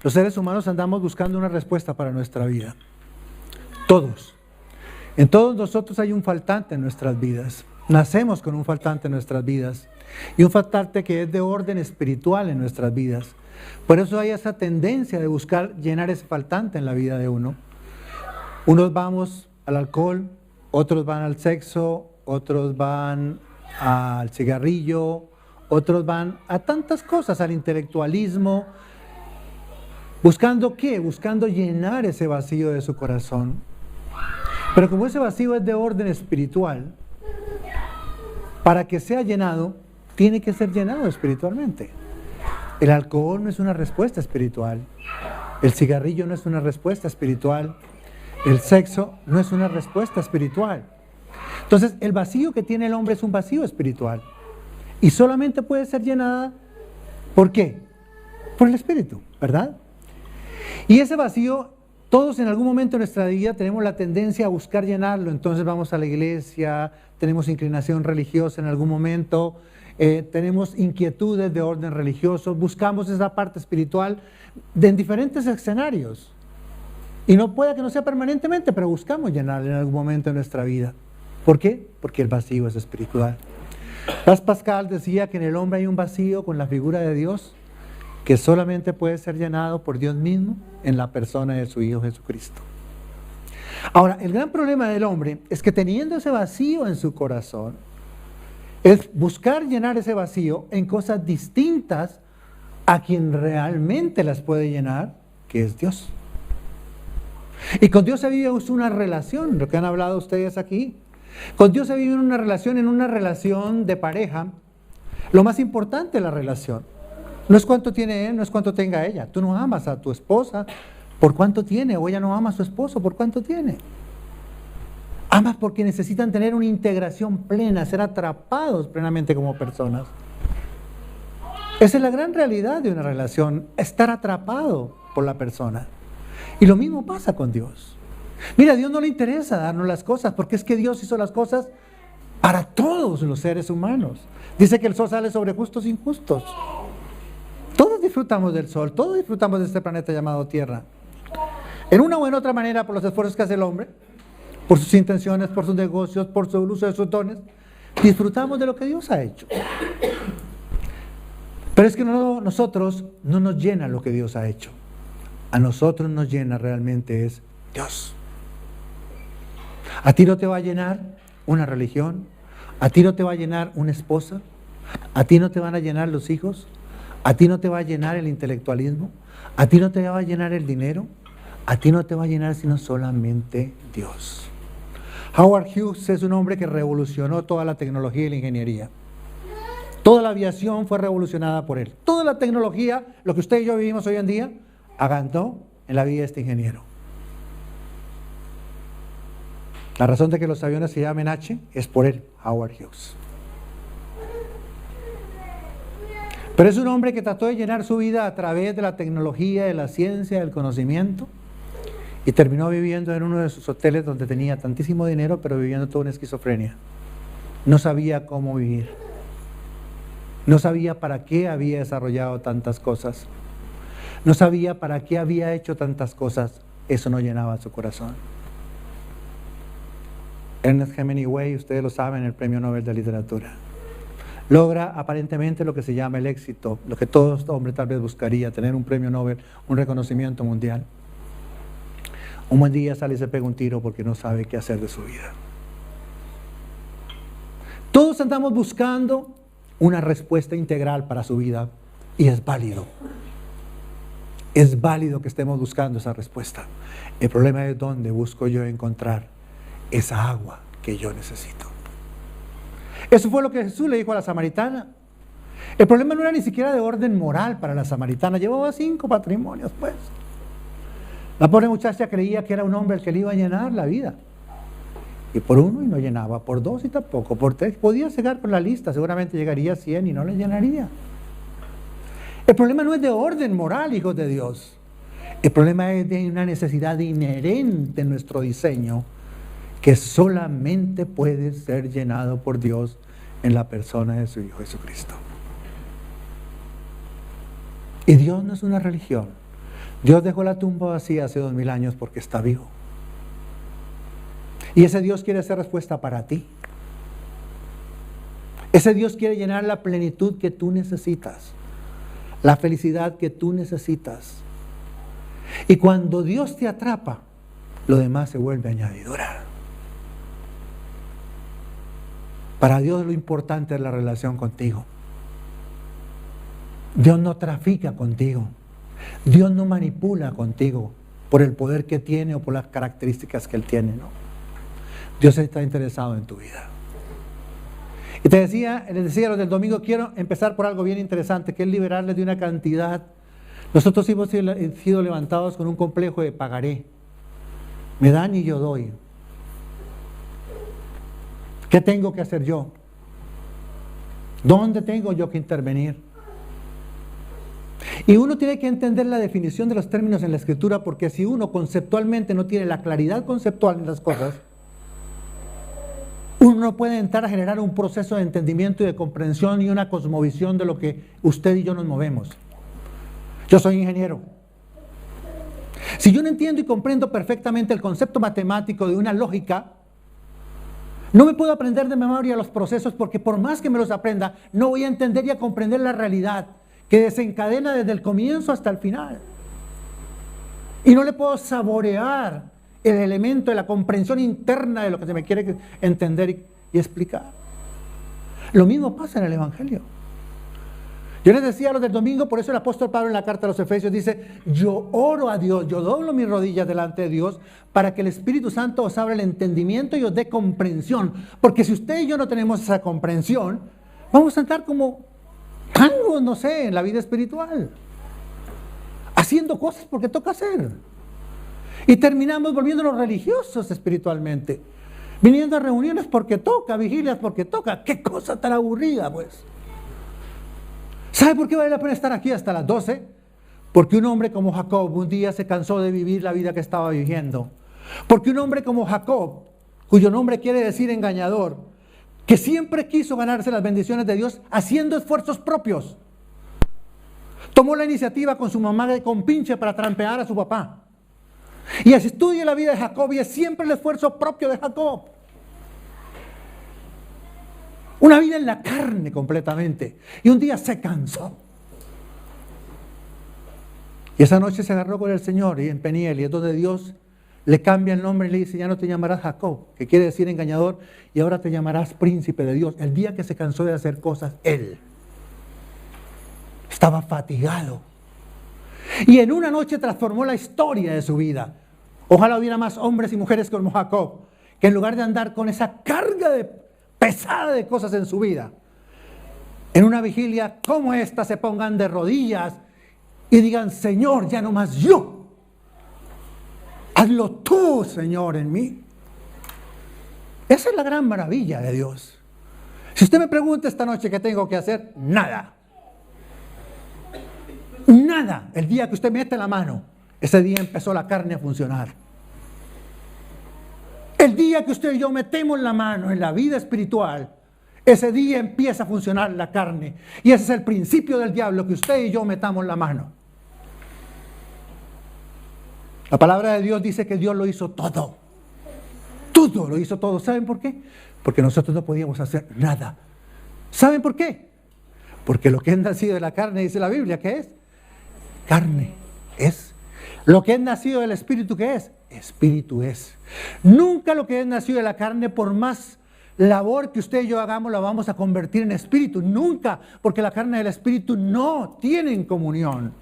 Los seres humanos andamos buscando una respuesta para nuestra vida. Todos. En todos nosotros hay un faltante en nuestras vidas. Nacemos con un faltante en nuestras vidas. Y un faltante que es de orden espiritual en nuestras vidas. Por eso hay esa tendencia de buscar llenar ese faltante en la vida de uno. Unos vamos al alcohol, otros van al sexo, otros van al cigarrillo, otros van a tantas cosas, al intelectualismo. ¿Buscando qué? Buscando llenar ese vacío de su corazón. Pero como ese vacío es de orden espiritual, para que sea llenado, tiene que ser llenado espiritualmente. El alcohol no es una respuesta espiritual. El cigarrillo no es una respuesta espiritual. El sexo no es una respuesta espiritual. Entonces, el vacío que tiene el hombre es un vacío espiritual. Y solamente puede ser llenada, ¿por qué? Por el Espíritu, ¿verdad? Y ese vacío, todos en algún momento de nuestra vida tenemos la tendencia a buscar llenarlo. Entonces vamos a la iglesia, tenemos inclinación religiosa en algún momento, tenemos inquietudes de orden religioso, buscamos esa parte espiritual en diferentes escenarios. Y no puede que no sea permanentemente, pero buscamos llenarlo en algún momento de nuestra vida. ¿Por qué? Porque el vacío es espiritual. Blas Pascal decía que en el hombre hay un vacío con la figura de Dios que solamente puede ser llenado por Dios mismo en la persona de su Hijo Jesucristo. Ahora, el gran problema del hombre es que teniendo ese vacío en su corazón, es buscar llenar ese vacío en cosas distintas a quien realmente las puede llenar, que es Dios. Y con Dios se vive una relación, lo que han hablado ustedes aquí. Con Dios se vive en una relación de pareja. Lo más importante de la relación no es cuánto tiene él, no es cuánto tenga ella. Tú no amas a tu esposa por cuánto tiene, o ella no ama a su esposo por cuánto tiene. Amas porque necesitan tener una integración plena, ser atrapados plenamente como personas. Esa es la gran realidad de una relación, estar atrapado por la persona. Y lo mismo pasa con Dios. Mira, a Dios no le interesa darnos las cosas, porque es que Dios hizo las cosas para todos los seres humanos. Dice que el sol sale sobre justos e injustos. Todos disfrutamos del sol, todos disfrutamos de este planeta llamado Tierra. En una o en otra manera, por los esfuerzos que hace el hombre, por sus intenciones, por sus negocios, por su uso de sus dones, disfrutamos de lo que Dios ha hecho. Pero es que nosotros no nos llena lo que Dios ha hecho. A nosotros nos llena realmente es Dios. A ti no te va a llenar una religión, a ti no te va a llenar una esposa, a ti no te van a llenar los hijos, a ti no te va a llenar el intelectualismo, a ti no te va a llenar el dinero, a ti no te va a llenar sino solamente Dios. Howard Hughes es un hombre que revolucionó toda la tecnología y la ingeniería. Toda la aviación fue revolucionada por él. Toda la tecnología, lo que usted y yo vivimos hoy en día, agantó en la vida de este ingeniero. La razón de que los aviones se llamen H es por él, Howard Hughes. Pero es un hombre que trató de llenar su vida a través de la tecnología, de la ciencia, del conocimiento, y terminó viviendo en uno de sus hoteles donde tenía tantísimo dinero, pero viviendo toda una esquizofrenia. No sabía cómo vivir. No sabía para qué había desarrollado tantas cosas. No sabía para qué había hecho tantas cosas. Eso no llenaba su corazón. Ernest Hemingway, ustedes lo saben, el Premio Nobel de Literatura. Logra aparentemente lo que se llama el éxito, lo que todo hombre tal vez buscaría, tener un premio Nobel, un reconocimiento mundial. Un buen día sale y se pega un tiro porque no sabe qué hacer de su vida. Todos andamos buscando una respuesta integral para su vida y es válido. Es válido que estemos buscando esa respuesta. El problema es dónde busco yo encontrar esa agua que yo necesito. Eso fue lo que Jesús le dijo a la samaritana. El problema no era ni siquiera de orden moral para la samaritana. Llevaba 5 matrimonios, pues. La pobre muchacha creía que era un hombre el que le iba a llenar la vida. Y por 1 y no llenaba, por 2 y tampoco, por 3. Podía llegar con la lista, seguramente llegaría a 100 y no le llenaría. El problema no es de orden moral, hijos de Dios. El problema es de una necesidad inherente en nuestro diseño que solamente puede ser llenado por Dios en la persona de su Hijo Jesucristo. Y Dios no es una religión, Dios dejó la tumba vacía hace 2000 años porque está vivo. Y ese Dios quiere hacer respuesta para ti. Ese Dios quiere llenar la plenitud que tú necesitas, la felicidad que tú necesitas. Y cuando Dios te atrapa, lo demás se vuelve añadidura. Para Dios lo importante es la relación contigo. Dios no trafica contigo. Dios no manipula contigo por el poder que tiene o por las características que Él tiene, ¿no? Dios está interesado en tu vida. Y les decía los del domingo, quiero empezar por algo bien interesante, que es liberarles de una cantidad. Nosotros hemos sido levantados con un complejo de pagaré. Me dan y yo doy. ¿Qué tengo que hacer yo? ¿Dónde tengo yo que intervenir? Y uno tiene que entender la definición de los términos en la Escritura, porque si uno conceptualmente no tiene la claridad conceptual en las cosas, uno no puede entrar a generar un proceso de entendimiento y de comprensión y una cosmovisión de lo que usted y yo nos movemos. Yo soy ingeniero. Si yo no entiendo y comprendo perfectamente el concepto matemático de una lógica, no me puedo aprender de memoria los procesos, porque por más que me los aprenda, no voy a entender y a comprender la realidad que desencadena desde el comienzo hasta el final. Y no le puedo saborear el elemento de la comprensión interna de lo que se me quiere entender y explicar. Lo mismo pasa en el Evangelio. Yo les decía a los del domingo, por eso el apóstol Pablo en la carta a los Efesios dice: yo oro a Dios, yo doblo mis rodillas delante de Dios para que el Espíritu Santo os abra el entendimiento y os dé comprensión. Porque si usted y yo no tenemos esa comprensión, vamos a estar como tangos, no sé, en la vida espiritual, haciendo cosas porque toca hacer. Y terminamos volviéndonos religiosos espiritualmente, viniendo a reuniones porque toca, vigilias porque toca. ¡Qué cosa tan aburrida, pues! ¿Sabe por qué vale la pena estar aquí hasta las 12? Porque un hombre como Jacob un día se cansó de vivir la vida que estaba viviendo. Porque un hombre como Jacob, cuyo nombre quiere decir engañador, que siempre quiso ganarse las bendiciones de Dios haciendo esfuerzos propios, tomó la iniciativa con su mamá de compinche para trampear a su papá. Y así estudia la vida de Jacob y es siempre el esfuerzo propio de Jacob. Una vida en la carne completamente. Y un día se cansó. Y esa noche se agarró con el Señor y en Peniel, y es donde Dios le cambia el nombre y le dice: ya no te llamarás Jacob, que quiere decir engañador, y ahora te llamarás príncipe de Dios. El día que se cansó de hacer cosas, él estaba fatigado. Y en una noche transformó la historia de su vida. Ojalá hubiera más hombres y mujeres como Jacob, que en lugar de andar con esa carga pesada de cosas en su vida, en una vigilia como esta se pongan de rodillas y digan: Señor, ya no más yo, hazlo tú, Señor, en mí. Esa es la gran maravilla de Dios. Si usted me pregunta esta noche qué tengo que hacer, nada. Nada. El día que usted mete la mano, ese día empezó la carne a funcionar. El día que usted y yo metemos la mano en la vida espiritual, ese día empieza a funcionar la carne. Y ese es el principio del diablo, que usted y yo metamos la mano. La palabra de Dios dice que Dios lo hizo todo. Todo, lo hizo todo. ¿Saben por qué? Porque nosotros no podíamos hacer nada. ¿Saben por qué? Porque lo que es nacido de la carne, dice la Biblia, ¿qué es? Carne es. Lo que es nacido del Espíritu, ¿qué es? Espíritu es. Nunca lo que es nacido de la carne, por más labor que usted y yo hagamos, la vamos a convertir en espíritu. Nunca, porque la carne y el espíritu no tienen comunión.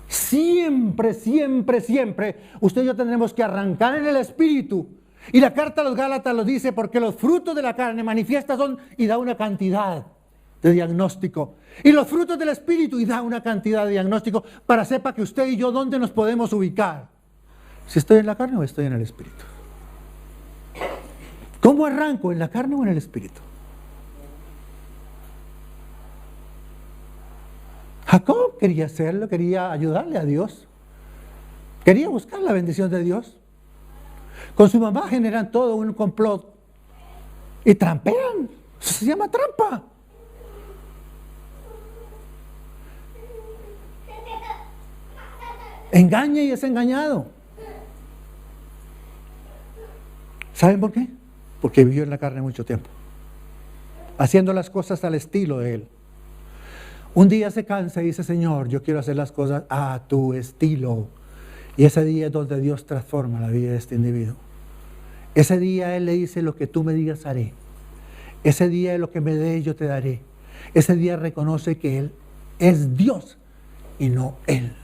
Siempre, siempre, siempre, usted y yo tendremos que arrancar en el espíritu. Y la carta a los Gálatas lo dice: porque los frutos de la carne manifiestas son, y da una cantidad de diagnóstico, y los frutos del espíritu, y da una cantidad de diagnóstico, para sepa que usted y yo dónde nos podemos ubicar, si estoy en la carne o estoy en el espíritu. ¿Cómo arranco? ¿En la carne o en el espíritu? Jacob quería hacerlo, quería ayudarle a Dios, quería buscar la bendición de Dios. Con su mamá generan todo un complot y trampean. Eso se llama trampa. Engaña y es engañado. ¿Saben por qué? Porque vivió en la carne mucho tiempo, haciendo las cosas al estilo de él. Un día se cansa y dice: Señor, yo quiero hacer las cosas a tu estilo. Y ese día es donde Dios transforma la vida de este individuo. Ese día Él le dice: lo que tú me digas haré. Ese día lo que me des yo te daré. Ese día reconoce que Él es Dios y no Él.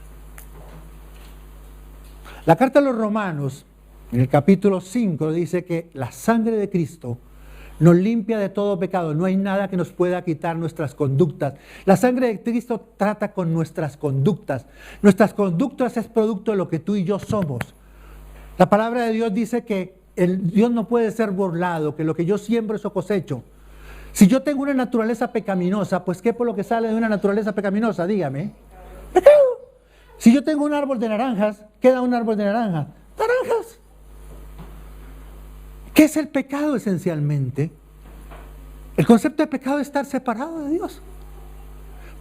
La carta a los Romanos, en el capítulo 5, dice que la sangre de Cristo nos limpia de todo pecado. No hay nada que nos pueda quitar nuestras conductas. La sangre de Cristo trata con nuestras conductas. Nuestras conductas es producto de lo que tú y yo somos. La palabra de Dios dice que Dios no puede ser burlado, que lo que yo siembro eso cosecho. Si yo tengo una naturaleza pecaminosa, pues ¿qué por lo que sale de una naturaleza pecaminosa? Dígame. Pecado. Si yo tengo un árbol de naranjas, ¿qué da un árbol de naranjas? Naranjas. ¿Qué es el pecado esencialmente? El concepto de pecado es estar separado de Dios.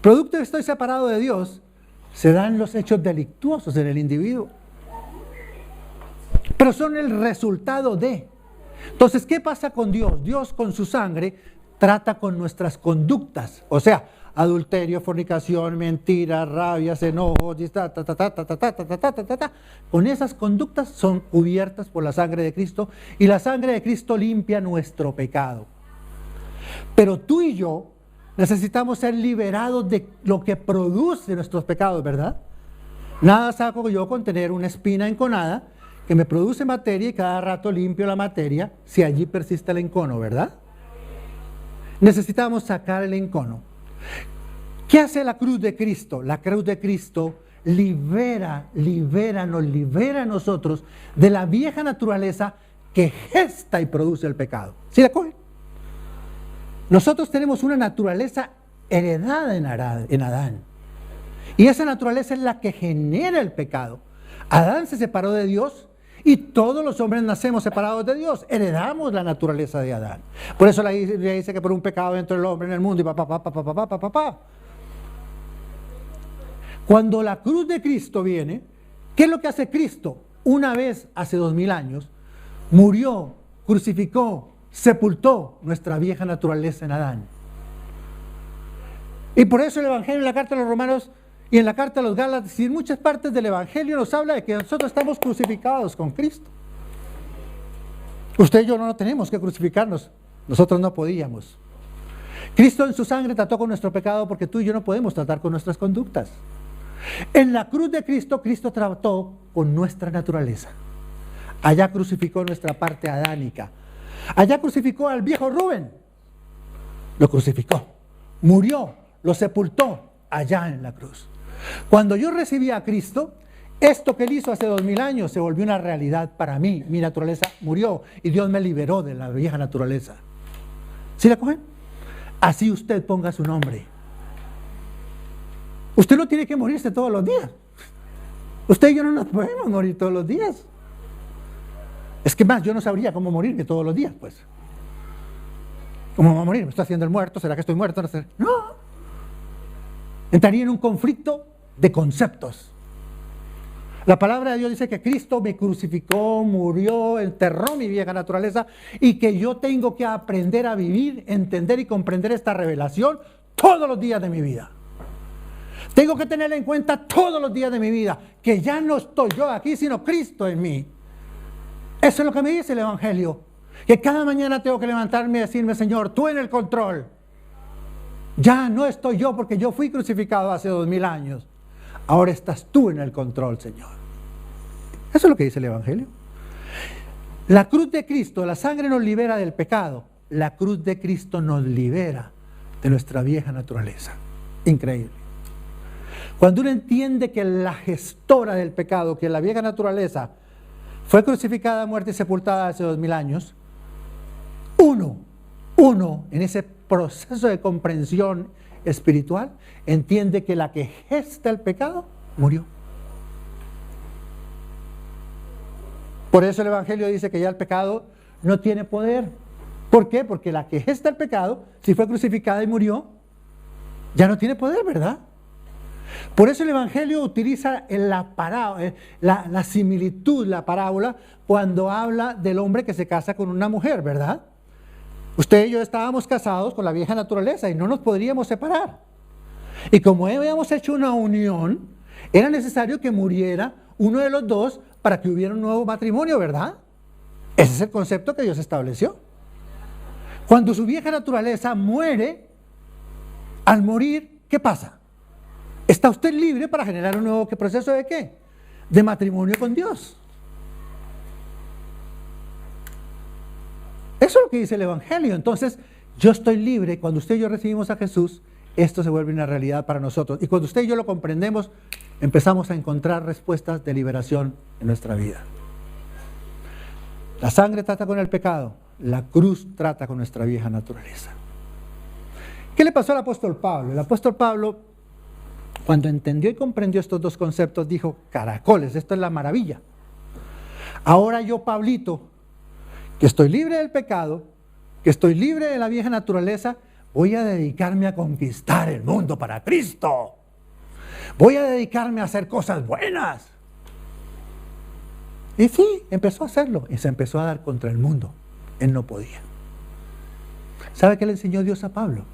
Producto de que estoy separado de Dios, se dan los hechos delictuosos en el individuo. Pero son el resultado de. Entonces, ¿qué pasa con Dios? Dios con su sangre trata con nuestras conductas. O sea, adulterio, fornicación, mentira, rabias, enojos, con esas conductas son cubiertas por la sangre de Cristo, y la sangre de Cristo limpia nuestro pecado. Pero tú y yo necesitamos ser liberados de lo que produce nuestros pecados, ¿verdad? Nada saco yo con tener una espina enconada que me produce materia y cada rato limpio la materia si allí persiste el encono, ¿verdad? Necesitamos sacar el encono. ¿Qué hace la cruz de Cristo? La cruz de Cristo nos libera a nosotros de la vieja naturaleza que gesta y produce el pecado. ¿Sí la cogen? Nosotros tenemos una naturaleza heredada en Adán. Y esa naturaleza es la que genera el pecado. Adán se separó de Dios y todos los hombres nacemos separados de Dios. Heredamos la naturaleza de Adán. Por eso la Biblia dice que por un pecado entró el hombre en el mundo y Cuando la cruz de Cristo viene, ¿qué es lo que hace Cristo? Una vez hace 2000 años, murió, crucificó, sepultó nuestra vieja naturaleza en Adán. Y por eso el Evangelio en la carta a los Romanos y en la carta a los Gálatas y en muchas partes del Evangelio nos habla de que nosotros estamos crucificados con Cristo. Usted y yo no tenemos que crucificarnos, nosotros no podíamos. Cristo en su sangre trató con nuestro pecado porque tú y yo no podemos tratar con nuestras conductas. En la cruz de Cristo, Cristo trató con nuestra naturaleza. Allá crucificó nuestra parte adánica. Allá crucificó al viejo Rubén. Lo crucificó. Murió, lo sepultó allá en la cruz. Cuando yo recibí a Cristo, esto que Él hizo hace 2000 años se volvió una realidad para mí. Mi naturaleza murió y Dios me liberó de la vieja naturaleza. ¿Sí la cogen? Así usted ponga su nombre. Usted no tiene que morirse todos los días. Usted y yo no nos podemos morir todos los días. Es que más, yo no sabría cómo morirme todos los días, pues. ¿Cómo me voy a morir? ¿Me estoy haciendo el muerto? ¿Será que estoy muerto? No. Entraría en un conflicto de conceptos. La palabra de Dios dice que Cristo me crucificó, murió, enterró mi vieja naturaleza y que yo tengo que aprender a vivir, entender y comprender esta revelación todos los días de mi vida. Tengo que tener en cuenta todos los días de mi vida que ya no estoy yo aquí, sino Cristo en mí. Eso es lo que me dice el Evangelio. Que cada mañana tengo que levantarme y decirme: Señor, tú en el control. Ya no estoy yo porque yo fui crucificado hace 2000 años. Ahora estás tú en el control, Señor. Eso es lo que dice el Evangelio. La cruz de Cristo, la sangre nos libera del pecado. La cruz de Cristo nos libera de nuestra vieja naturaleza. Increíble. Cuando uno entiende que la gestora del pecado, que la vieja naturaleza, fue crucificada, muerta y sepultada hace 2000 años, uno en ese proceso de comprensión espiritual entiende que la que gesta el pecado murió. Por eso el Evangelio dice que ya el pecado no tiene poder. ¿Por qué? Porque la que gesta el pecado, si fue crucificada y murió, ya no tiene poder, ¿verdad? Por eso el Evangelio utiliza la similitud, la parábola, cuando habla del hombre que se casa con una mujer, ¿verdad? Usted y yo estábamos casados con la vieja naturaleza y no nos podríamos separar. Y como habíamos hecho una unión, era necesario que muriera uno de los dos para que hubiera un nuevo matrimonio, ¿verdad? Ese es el concepto que Dios estableció. Cuando su vieja naturaleza muere, al morir, ¿qué pasa? Está usted libre para generar un nuevo proceso ¿de qué? De matrimonio con Dios. Eso es lo que dice el Evangelio. Entonces, yo estoy libre. Cuando usted y yo recibimos a Jesús, esto se vuelve una realidad para nosotros. Y cuando usted y yo lo comprendemos, empezamos a encontrar respuestas de liberación en nuestra vida. La sangre trata con el pecado, la cruz trata con nuestra vieja naturaleza. ¿Qué le pasó al apóstol Pablo? El apóstol Pablo, cuando entendió y comprendió estos dos conceptos, dijo: caracoles, esto es la maravilla. Ahora yo, Pablito, que estoy libre del pecado, que estoy libre de la vieja naturaleza, voy a dedicarme a conquistar el mundo para Cristo. Voy a dedicarme a hacer cosas buenas. Y sí, empezó a hacerlo y se empezó a dar contra el mundo. Él no podía. ¿Sabe qué le enseñó Dios a Pablo?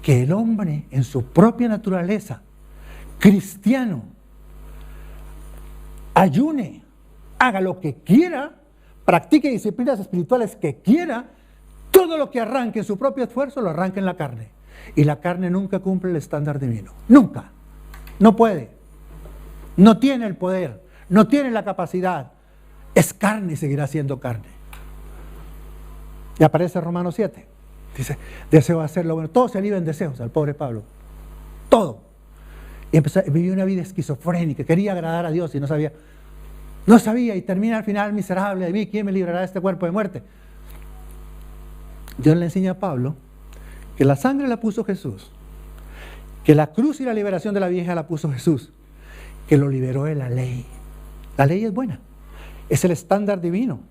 Que el hombre en su propia naturaleza, cristiano, ayune, haga lo que quiera, practique disciplinas espirituales que quiera, todo lo que arranque en su propio esfuerzo lo arranque en la carne. Y la carne nunca cumple el estándar divino. Nunca. No puede. No tiene el poder. No tiene la capacidad. Es carne y seguirá siendo carne. Y aparece Romanos 7. Dice: deseo hacer lo bueno. Todo se aliva en deseos al pobre Pablo. Todo. Y vivió una vida esquizofrénica. Quería agradar a Dios y no sabía. No sabía, y termina al final miserable. De mí, ¿quién me librará de este cuerpo de muerte? Dios le enseña a Pablo que la sangre la puso Jesús, que la cruz y la liberación de la vieja la puso Jesús, que lo liberó de la ley. La ley es buena, es el estándar divino.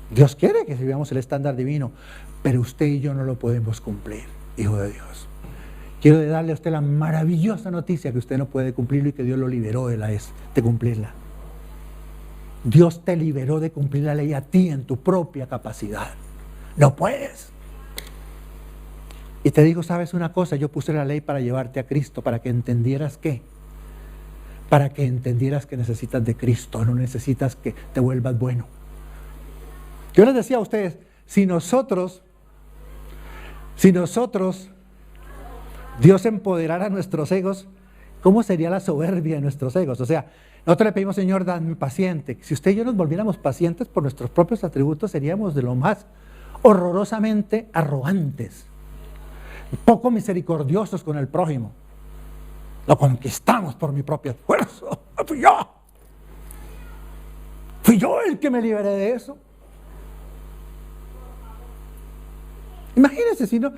Dios quiere que vivamos el estándar divino, pero usted y yo no lo podemos cumplir, hijo de Dios. Quiero darle a usted la maravillosa noticia que usted no puede cumplirlo y que Dios lo liberó de cumplirla. Dios te liberó de cumplir la ley a ti en tu propia capacidad. No puedes. Y te digo, ¿sabes una cosa? Yo puse la ley para llevarte a Cristo, para que entendieras ¿qué? Para que entendieras que necesitas de Cristo, no necesitas que te vuelvas bueno. Yo les decía a ustedes, si nosotros Dios empoderara nuestros egos, ¿cómo sería la soberbia de nuestros egos? O sea, nosotros le pedimos: Señor, dame paciente. Si usted y yo nos volviéramos pacientes por nuestros propios atributos, seríamos de lo más horrorosamente arrogantes, poco misericordiosos con el prójimo. Lo conquistamos por mi propio esfuerzo. Fui yo el que me liberé de eso. Imagínense,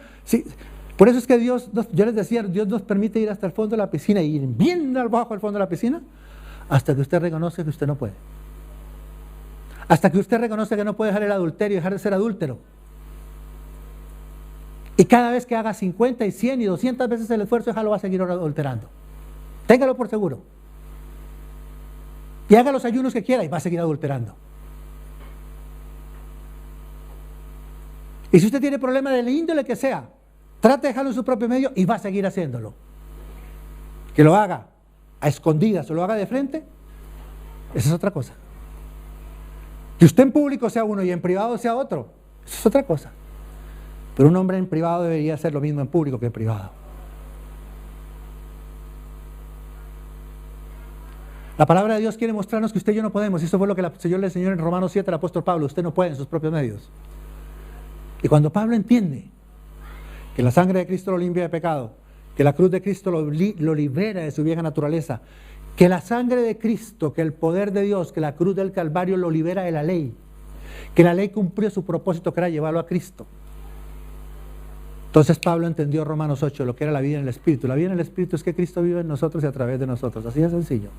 por eso es que Dios, yo les decía, Dios nos permite ir hasta el fondo de la piscina y ir bien abajo al fondo de la piscina, hasta que usted reconoce que usted no puede. Hasta que usted reconoce que no puede dejar el adulterio y dejar de ser adúltero. Y cada vez que haga 50 y 100 y 200 veces el esfuerzo, lo va a seguir adulterando. Téngalo por seguro. Y haga los ayunos que quiera y va a seguir adulterando. Y si usted tiene problemas de la índole que sea, trate de dejarlo en su propio medio y va a seguir haciéndolo. Que lo haga a escondidas o lo haga de frente, esa es otra cosa. Que usted en público sea uno y en privado sea otro, esa es otra cosa. Pero un hombre en privado debería hacer lo mismo en público que en privado. La palabra de Dios quiere mostrarnos que usted y yo no podemos. Y eso fue lo que el Señor le enseñó en Romanos 7 al apóstol Pablo. Usted no puede en sus propios medios. Y cuando Pablo entiende que la sangre de Cristo lo limpia de pecado, que la cruz de Cristo lo libera de su vieja naturaleza, que la sangre de Cristo, que el poder de Dios, que la cruz del Calvario lo libera de la ley, que la ley cumplió su propósito, que era llevarlo a Cristo. Entonces Pablo entendió Romanos 8, lo que era la vida en el Espíritu. La vida en el Espíritu es que Cristo vive en nosotros y a través de nosotros. Así de sencillo.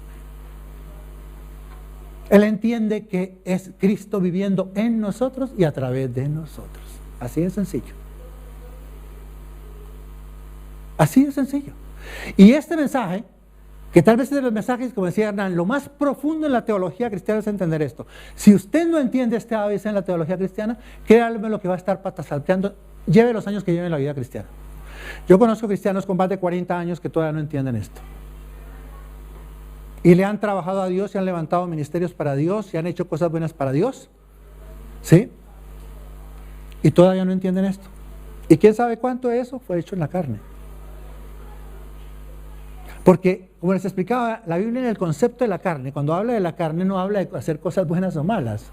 Él entiende que es Cristo viviendo en nosotros y a través de nosotros. Así de sencillo. Así de sencillo. Y este mensaje, que tal vez es de los mensajes, como decía Hernán, lo más profundo en la teología cristiana es entender esto. Si usted no entiende este ABC en la teología cristiana, créanme lo que va a estar patasalteando, lleve los años que lleve en la vida cristiana. Yo conozco cristianos con más de 40 años que todavía no entienden esto. Y le han trabajado a Dios, y han levantado ministerios para Dios, y han hecho cosas buenas para Dios. ¿Sí? Y todavía no entienden esto. ¿Y quién sabe cuánto de eso fue hecho en la carne? Porque, como les explicaba, la Biblia en el concepto de la carne, cuando habla de la carne no habla de hacer cosas buenas o malas.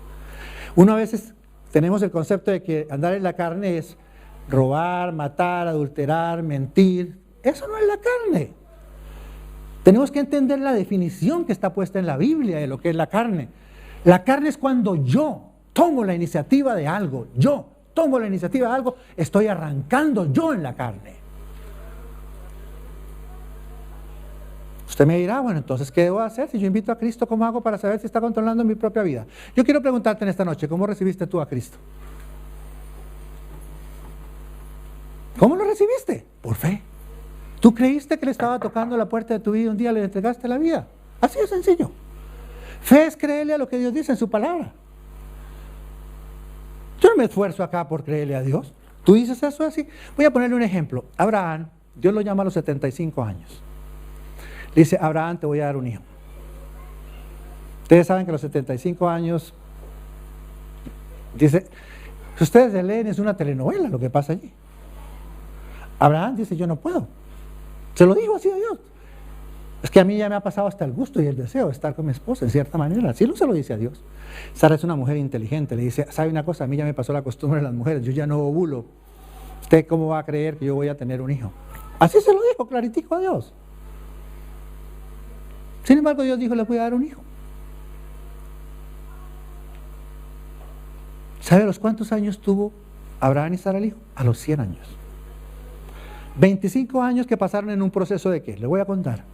Uno a veces tenemos el concepto de que andar en la carne es robar, matar, adulterar, mentir. Eso no es la carne. Tenemos que entender la definición que está puesta en la Biblia de lo que es la carne. La carne es cuando yo tomo la iniciativa de algo, estoy arrancando yo en la carne. Usted me dirá, bueno, entonces, ¿qué debo hacer? Si yo invito a Cristo, ¿cómo hago para saber si está controlando mi propia vida? Yo quiero preguntarte en esta noche, ¿cómo recibiste tú a Cristo? ¿Cómo lo recibiste? Por fe. ¿Tú creíste que le estaba tocando la puerta de tu vida y un día le entregaste la vida? Así de sencillo. Fe es creerle a lo que Dios dice en su palabra. Yo no me esfuerzo acá por creerle a Dios. ¿Tú dices eso así? Voy a ponerle un ejemplo. Abraham, Dios lo llama a los 75 años. Le dice, Abraham, te voy a dar un hijo. Ustedes saben que a los 75 años, dice, si ustedes se leen, es una telenovela lo que pasa allí. Abraham dice, yo no puedo. Se lo digo así a Dios. Es que a mí ya me ha pasado hasta el gusto y el deseo de estar con mi esposa, en cierta manera. Así no se lo dice a Dios. Sara es una mujer inteligente, le dice, ¿sabe una cosa? A mí ya me pasó la costumbre de las mujeres, yo ya no ovulo. ¿Usted cómo va a creer que yo voy a tener un hijo? Así se lo dijo claritico a Dios. Sin embargo, Dios dijo, le voy a dar un hijo. ¿Sabe a los cuántos años tuvo Abraham y Sara el hijo? A los 100 años. 25 años que pasaron en un proceso de ¿qué? Le voy a contar.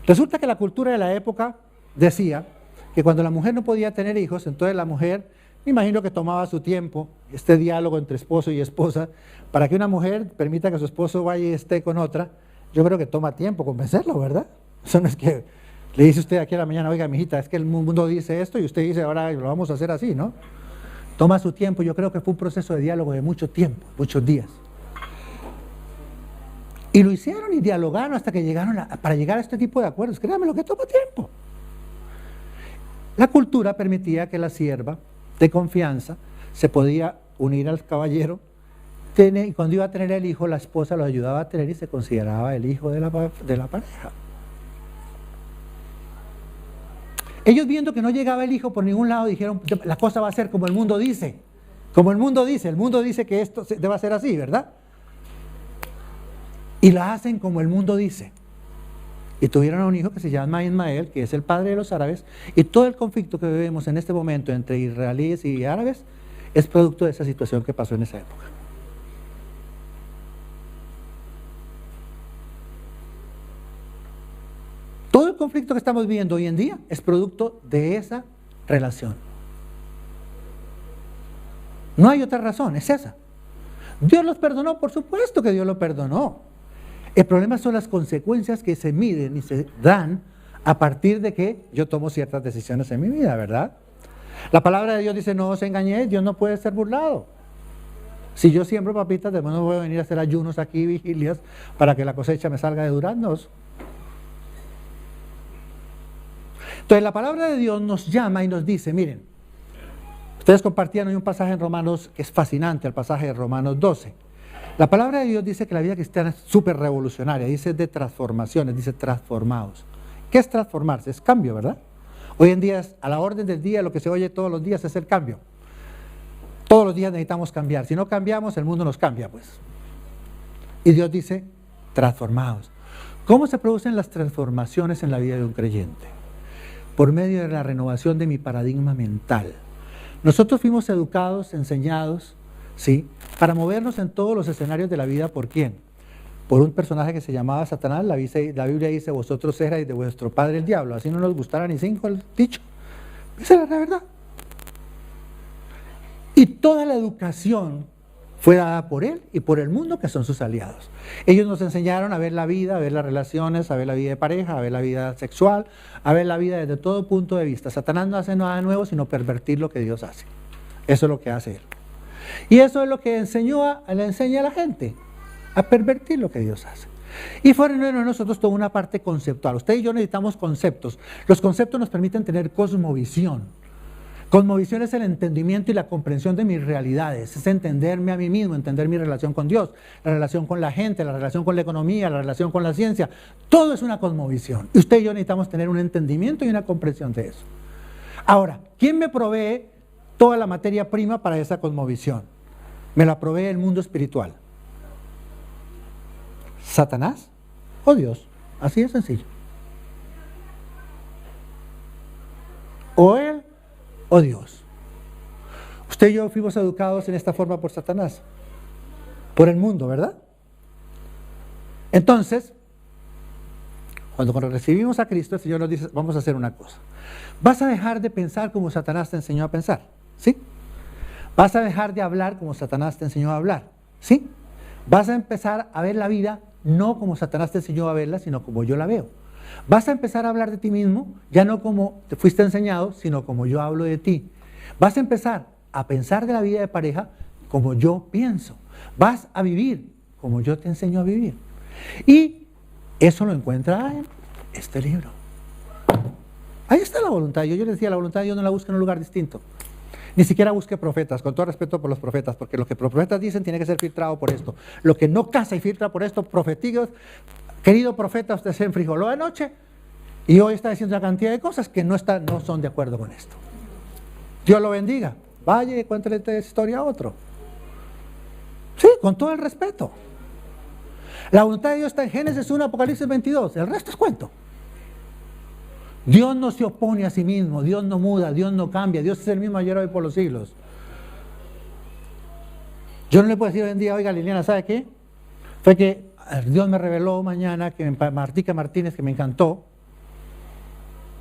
Resulta que la cultura de la época decía que cuando la mujer no podía tener hijos, entonces la mujer, me imagino que tomaba su tiempo, este diálogo entre esposo y esposa, para que una mujer permita que su esposo vaya y esté con otra. Yo creo que toma tiempo convencerlo, ¿verdad? Eso no es que le dice usted aquí a la mañana, oiga, mijita, es que el mundo dice esto y usted dice, ahora lo vamos a hacer así, ¿no? Toma su tiempo. Yo creo que fue un proceso de diálogo de mucho tiempo, muchos días. Y lo hicieron y dialogaron hasta que llegaron para llegar a este tipo de acuerdos. Créanme lo que toma tiempo. La cultura permitía que la sierva de confianza se podía unir al caballero y cuando iba a tener el hijo, la esposa lo ayudaba a tener y se consideraba el hijo de la pareja. Ellos viendo que no llegaba el hijo por ningún lado dijeron, la cosa va a ser como el mundo dice. Como el mundo dice que esto debe ser así, ¿verdad? Y la hacen como el mundo dice. Y tuvieron a un hijo que se llama Ismael, que es el padre de los árabes, y todo el conflicto que vivimos en este momento entre israelíes y árabes es producto de esa situación que pasó en esa época. Todo el conflicto que estamos viviendo hoy en día es producto de esa relación. No hay otra razón, es esa. ¿Dios los perdonó? Por supuesto que Dios los perdonó. El problema son las consecuencias que se miden y se dan a partir de que yo tomo ciertas decisiones en mi vida, ¿verdad? La palabra de Dios dice, no os engañéis, Dios no puede ser burlado. Si yo siembro papitas, después no voy a venir a hacer ayunos aquí, vigilias, para que la cosecha me salga de duraznos. Entonces la palabra de Dios nos llama y nos dice, miren, ustedes compartían hoy un pasaje en Romanos que es fascinante, el pasaje de Romanos 12. La palabra de Dios dice que la vida cristiana es súper revolucionaria, dice de transformaciones, dice transformados. ¿Qué es transformarse? Es cambio, ¿verdad? Hoy en día, a la orden del día, lo que se oye todos los días es el cambio. Todos los días necesitamos cambiar. Si no cambiamos, el mundo nos cambia, pues. Y Dios dice, transformados. ¿Cómo se producen las transformaciones en la vida de un creyente? Por medio de la renovación de mi paradigma mental. Nosotros fuimos educados, enseñados, ¿sí?, para movernos en todos los escenarios de la vida. ¿Por quién? Por un personaje que se llamaba Satanás. La Biblia dice, vosotros erais de vuestro padre el diablo. Así no nos gustara ni cinco el dicho. Esa era la verdad. Y toda la educación Fue dada por Él y por el mundo, que son sus aliados. Ellos nos enseñaron a ver la vida, a ver las relaciones, a ver la vida de pareja, a ver la vida sexual, a ver la vida desde todo punto de vista. Satanás no hace nada nuevo, sino pervertir lo que Dios hace. Eso es lo que hace él. Y eso es lo que le enseña a la gente, a pervertir lo que Dios hace. Y fuera de nosotros toda una parte conceptual. Usted y yo necesitamos conceptos. Los conceptos nos permiten tener cosmovisión. Cosmovisión es el entendimiento y la comprensión de mis realidades, es entenderme a mí mismo, entender mi relación con Dios, la relación con la gente, la relación con la economía, la relación con la ciencia. Todo es una cosmovisión. Y usted y yo necesitamos tener un entendimiento y una comprensión de eso. Ahora, ¿quién me provee toda la materia prima para esa cosmovisión? Me la provee el mundo espiritual. ¿Satanás o Dios? Así de sencillo. O él o Dios. Usted y yo fuimos educados en esta forma por Satanás, por el mundo, ¿verdad? Entonces, cuando recibimos a Cristo, el Señor nos dice, vamos a hacer una cosa. Vas a dejar de pensar como Satanás te enseñó a pensar, ¿sí? Vas a dejar de hablar como Satanás te enseñó a hablar, ¿sí? Vas a empezar a ver la vida no como Satanás te enseñó a verla, sino como yo la veo. Vas a empezar a hablar de ti mismo, ya no como te fuiste enseñado, sino como yo hablo de ti. Vas a empezar a pensar de la vida de pareja como yo pienso. Vas a vivir como yo te enseño a vivir. Y eso lo encuentra en este libro. Ahí está la voluntad. Yo les decía, la voluntad de Dios no la busca en un lugar distinto. Ni siquiera busque profetas, con todo respeto por los profetas, porque lo que los profetas dicen tiene que ser filtrado por esto. Lo que no casa y filtra por esto, profetigos. Querido profeta, usted se enfrijoló anoche y hoy está diciendo una cantidad de cosas que no son de acuerdo con esto. Dios lo bendiga. Vaya y cuéntale esta historia a otro. Sí, con todo el respeto. La voluntad de Dios está en Génesis 1, Apocalipsis 22. El resto es cuento. Dios no se opone a sí mismo, Dios no muda, Dios no cambia, Dios es el mismo ayer, hoy, por los siglos. Yo no le puedo decir hoy en día, oiga Liliana, ¿sabe qué? Fue que Dios me reveló mañana que Martica Martínez, que me encantó,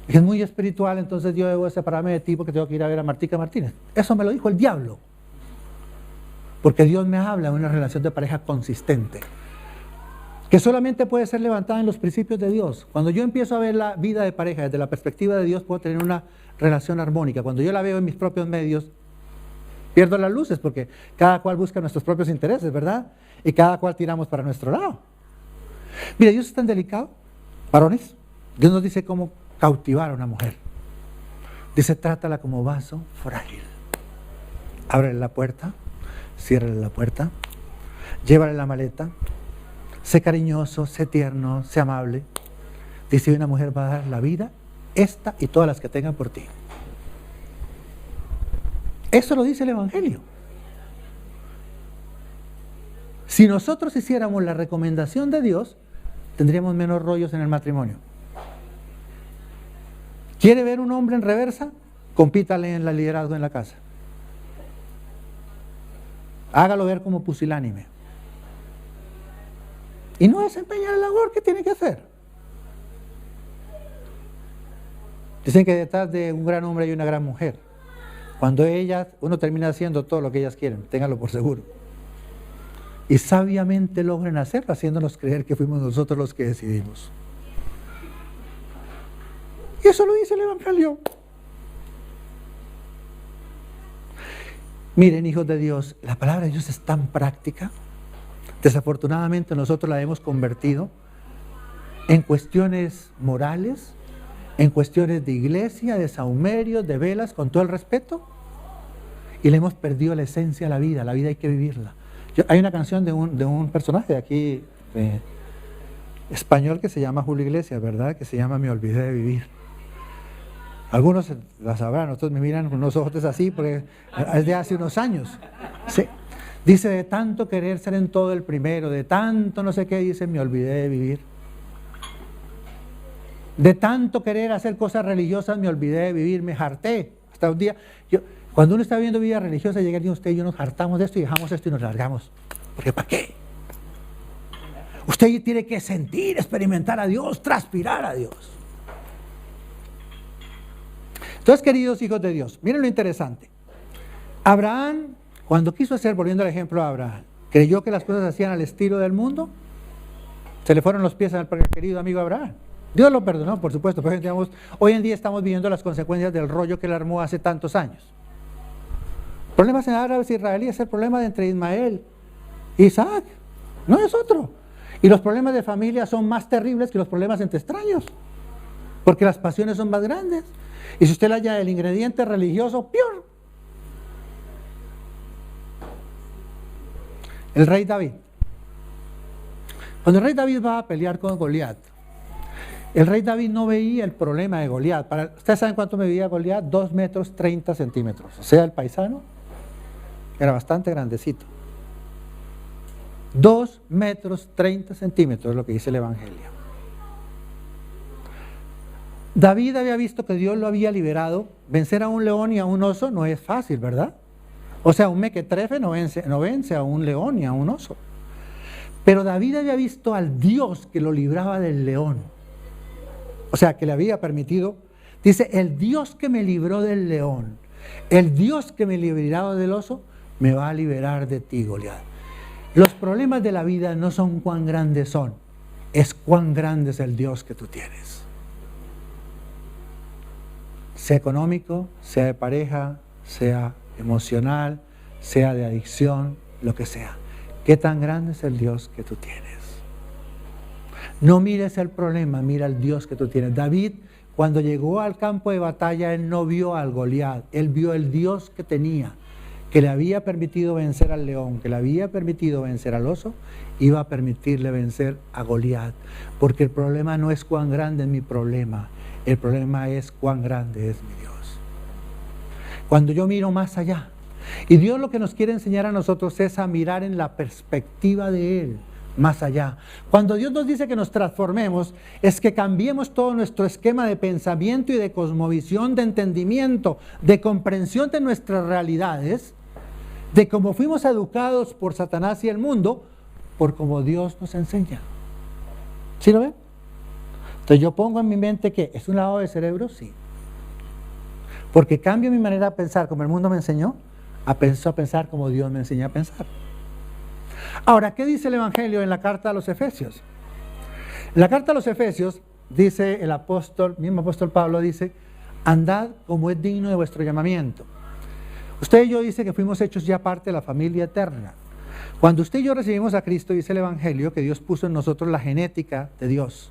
que es muy espiritual, entonces yo debo separarme de ti porque tengo que ir a ver a Martica Martínez. Eso me lo dijo el diablo. Porque Dios me habla de una relación de pareja consistente, que solamente puede ser levantada en los principios de Dios. Cuando yo empiezo a ver la vida de pareja desde la perspectiva de Dios, puedo tener una relación armónica. Cuando yo la veo en mis propios medios, pierdo las luces, porque cada cual busca nuestros propios intereses, ¿verdad? Y cada cual tiramos para nuestro lado. Mire, Dios es tan delicado, varones. Dios nos dice cómo cautivar a una mujer. Dice, trátala como vaso frágil. Ábrele la puerta, ciérrale la puerta, llévale la maleta, sé cariñoso, sé tierno, sé amable. Dice, una mujer va a dar la vida, esta y todas las que tengan por ti. Eso lo dice el Evangelio. Si nosotros hiciéramos la recomendación de Dios, tendríamos menos rollos en el matrimonio. ¿Quiere ver un hombre en reversa? Compítale en el liderazgo en la casa. Hágalo ver como pusilánime. Y no desempeña la labor que tiene que hacer. Dicen que detrás de un gran hombre hay una gran mujer. Cuando uno termina haciendo todo lo que ellas quieren, ténganlo por seguro. Y sabiamente logran hacerlo, haciéndonos creer que fuimos nosotros los que decidimos. Y eso lo dice el Evangelio. Miren, hijos de Dios, la palabra de Dios es tan práctica. Desafortunadamente nosotros la hemos convertido en cuestiones morales, en cuestiones de iglesia, de sahumerios, de velas, con todo el respeto, y le hemos perdido la esencia de la vida hay que vivirla. Hay una canción de un personaje de aquí, español, que se llama Julio Iglesias, ¿verdad? Que se llama Me olvidé de vivir. Algunos la sabrán, otros me miran con unos ojos así, porque es de hace unos años. Sí. Dice, de tanto querer ser en todo el primero, de tanto no sé qué, dice, me olvidé de vivir. De tanto querer hacer cosas religiosas, me olvidé de vivir, me harté. Hasta un día, cuando uno está viviendo vida religiosa, llega el día usted y yo nos hartamos de esto y dejamos esto y nos largamos. Porque ¿para qué? Usted tiene que sentir, experimentar a Dios, transpirar a Dios. Entonces, queridos hijos de Dios, miren lo interesante. Abraham, Cuando quiso hacer, volviendo al ejemplo de Abraham, creyó que las cosas se hacían al estilo del mundo, se le fueron los pies al querido amigo Abraham. Dios lo perdonó, por supuesto, pero digamos, hoy en día estamos viviendo las consecuencias del rollo que él armó hace tantos años. Problemas en árabes e israelíes es el problema de entre Ismael y Isaac, no es otro. Y los problemas de familia son más terribles que los problemas entre extraños, porque las pasiones son más grandes. Y si usted le añade el ingrediente religioso, peor. El rey David. Cuando el rey David va a pelear con Goliat, el rey David no veía el problema de Goliat. ¿Ustedes saben cuánto medía Goliat? 2 metros 30 centímetros. O sea, el paisano era bastante grandecito. 2 metros 30 centímetros es lo que dice el Evangelio. David había visto que Dios lo había liberado. Vencer a un león y a un oso no es fácil, ¿verdad? O sea, un mequetrefe no vence a un león y a un oso. Pero David había visto al Dios que lo libraba del león. O sea, que le había permitido. Dice, el Dios que me libró del león, el Dios que me libró del oso, me va a liberar de ti, Goliat. Los problemas de la vida no son cuán grandes son, es cuán grande es el Dios que tú tienes. Sea económico, sea de pareja, sea emocional, sea de adicción, lo que sea. ¿Qué tan grande es el Dios que tú tienes? No mires el problema, mira el Dios que tú tienes. David, cuando llegó al campo de batalla, él no vio al Goliat, él vio el Dios que tenía, que le había permitido vencer al león, que le había permitido vencer al oso, iba a permitirle vencer a Goliat. Porque el problema no es cuán grande es mi problema, el problema es cuán grande es mi Dios. Cuando yo miro más allá, y Dios lo que nos quiere enseñar a nosotros es a mirar en la perspectiva de Él, más allá. Cuando Dios nos dice que nos transformemos, es que cambiemos todo nuestro esquema de pensamiento y de cosmovisión, de entendimiento, de comprensión de nuestras realidades, de cómo fuimos educados por Satanás y el mundo, por cómo Dios nos enseña. ¿Sí lo ven? Entonces yo pongo en mi mente que es un lavado de cerebro, sí. Porque cambio mi manera de pensar como el mundo me enseñó, a pensar como Dios me enseña a pensar. Ahora, ¿qué dice el Evangelio en la carta a los Efesios? En la carta a los Efesios dice el apóstol, mismo apóstol Pablo dice, andad como es digno de vuestro llamamiento. Usted y yo dice que fuimos hechos ya parte de la familia eterna. Cuando usted y yo recibimos a Cristo, dice el Evangelio, que Dios puso en nosotros la genética de Dios.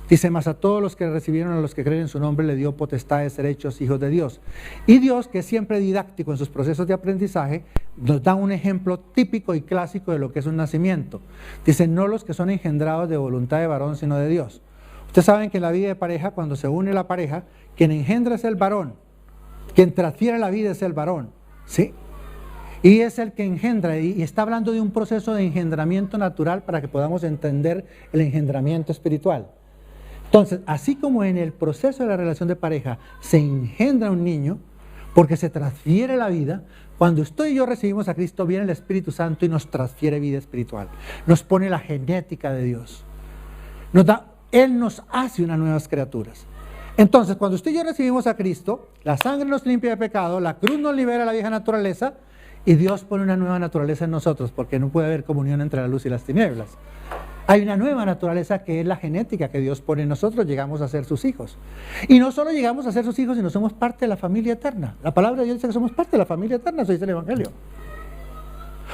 Dice, mas a todos los que recibieron, a los que creen en su nombre, le dio potestad de ser hechos hijos de Dios. Y Dios, que es siempre didáctico en sus procesos de aprendizaje, nos da un ejemplo típico y clásico de lo que es un nacimiento. Dice, no los que son engendrados de voluntad de varón, sino de Dios. Ustedes saben que en la vida de pareja, cuando se une la pareja, quien engendra es el varón, quien transfiere la vida es el varón, ¿sí? Y es el que engendra, y está hablando de un proceso de engendramiento natural para que podamos entender el engendramiento espiritual. Entonces, así como en el proceso de la relación de pareja se engendra un niño, porque se transfiere la vida, cuando usted y yo recibimos a Cristo, viene el Espíritu Santo y nos transfiere vida espiritual. Nos pone la genética de Dios. Él nos hace unas nuevas criaturas. Entonces, cuando usted y yo recibimos a Cristo, la sangre nos limpia de pecado, la cruz nos libera de la vieja naturaleza, y Dios pone una nueva naturaleza en nosotros, porque no puede haber comunión entre la luz y las tinieblas. Hay una nueva naturaleza que es la genética que Dios pone en nosotros, llegamos a ser sus hijos. Y no solo llegamos a ser sus hijos, sino somos parte de la familia eterna. La palabra de Dios dice que somos parte de la familia eterna, eso dice el Evangelio.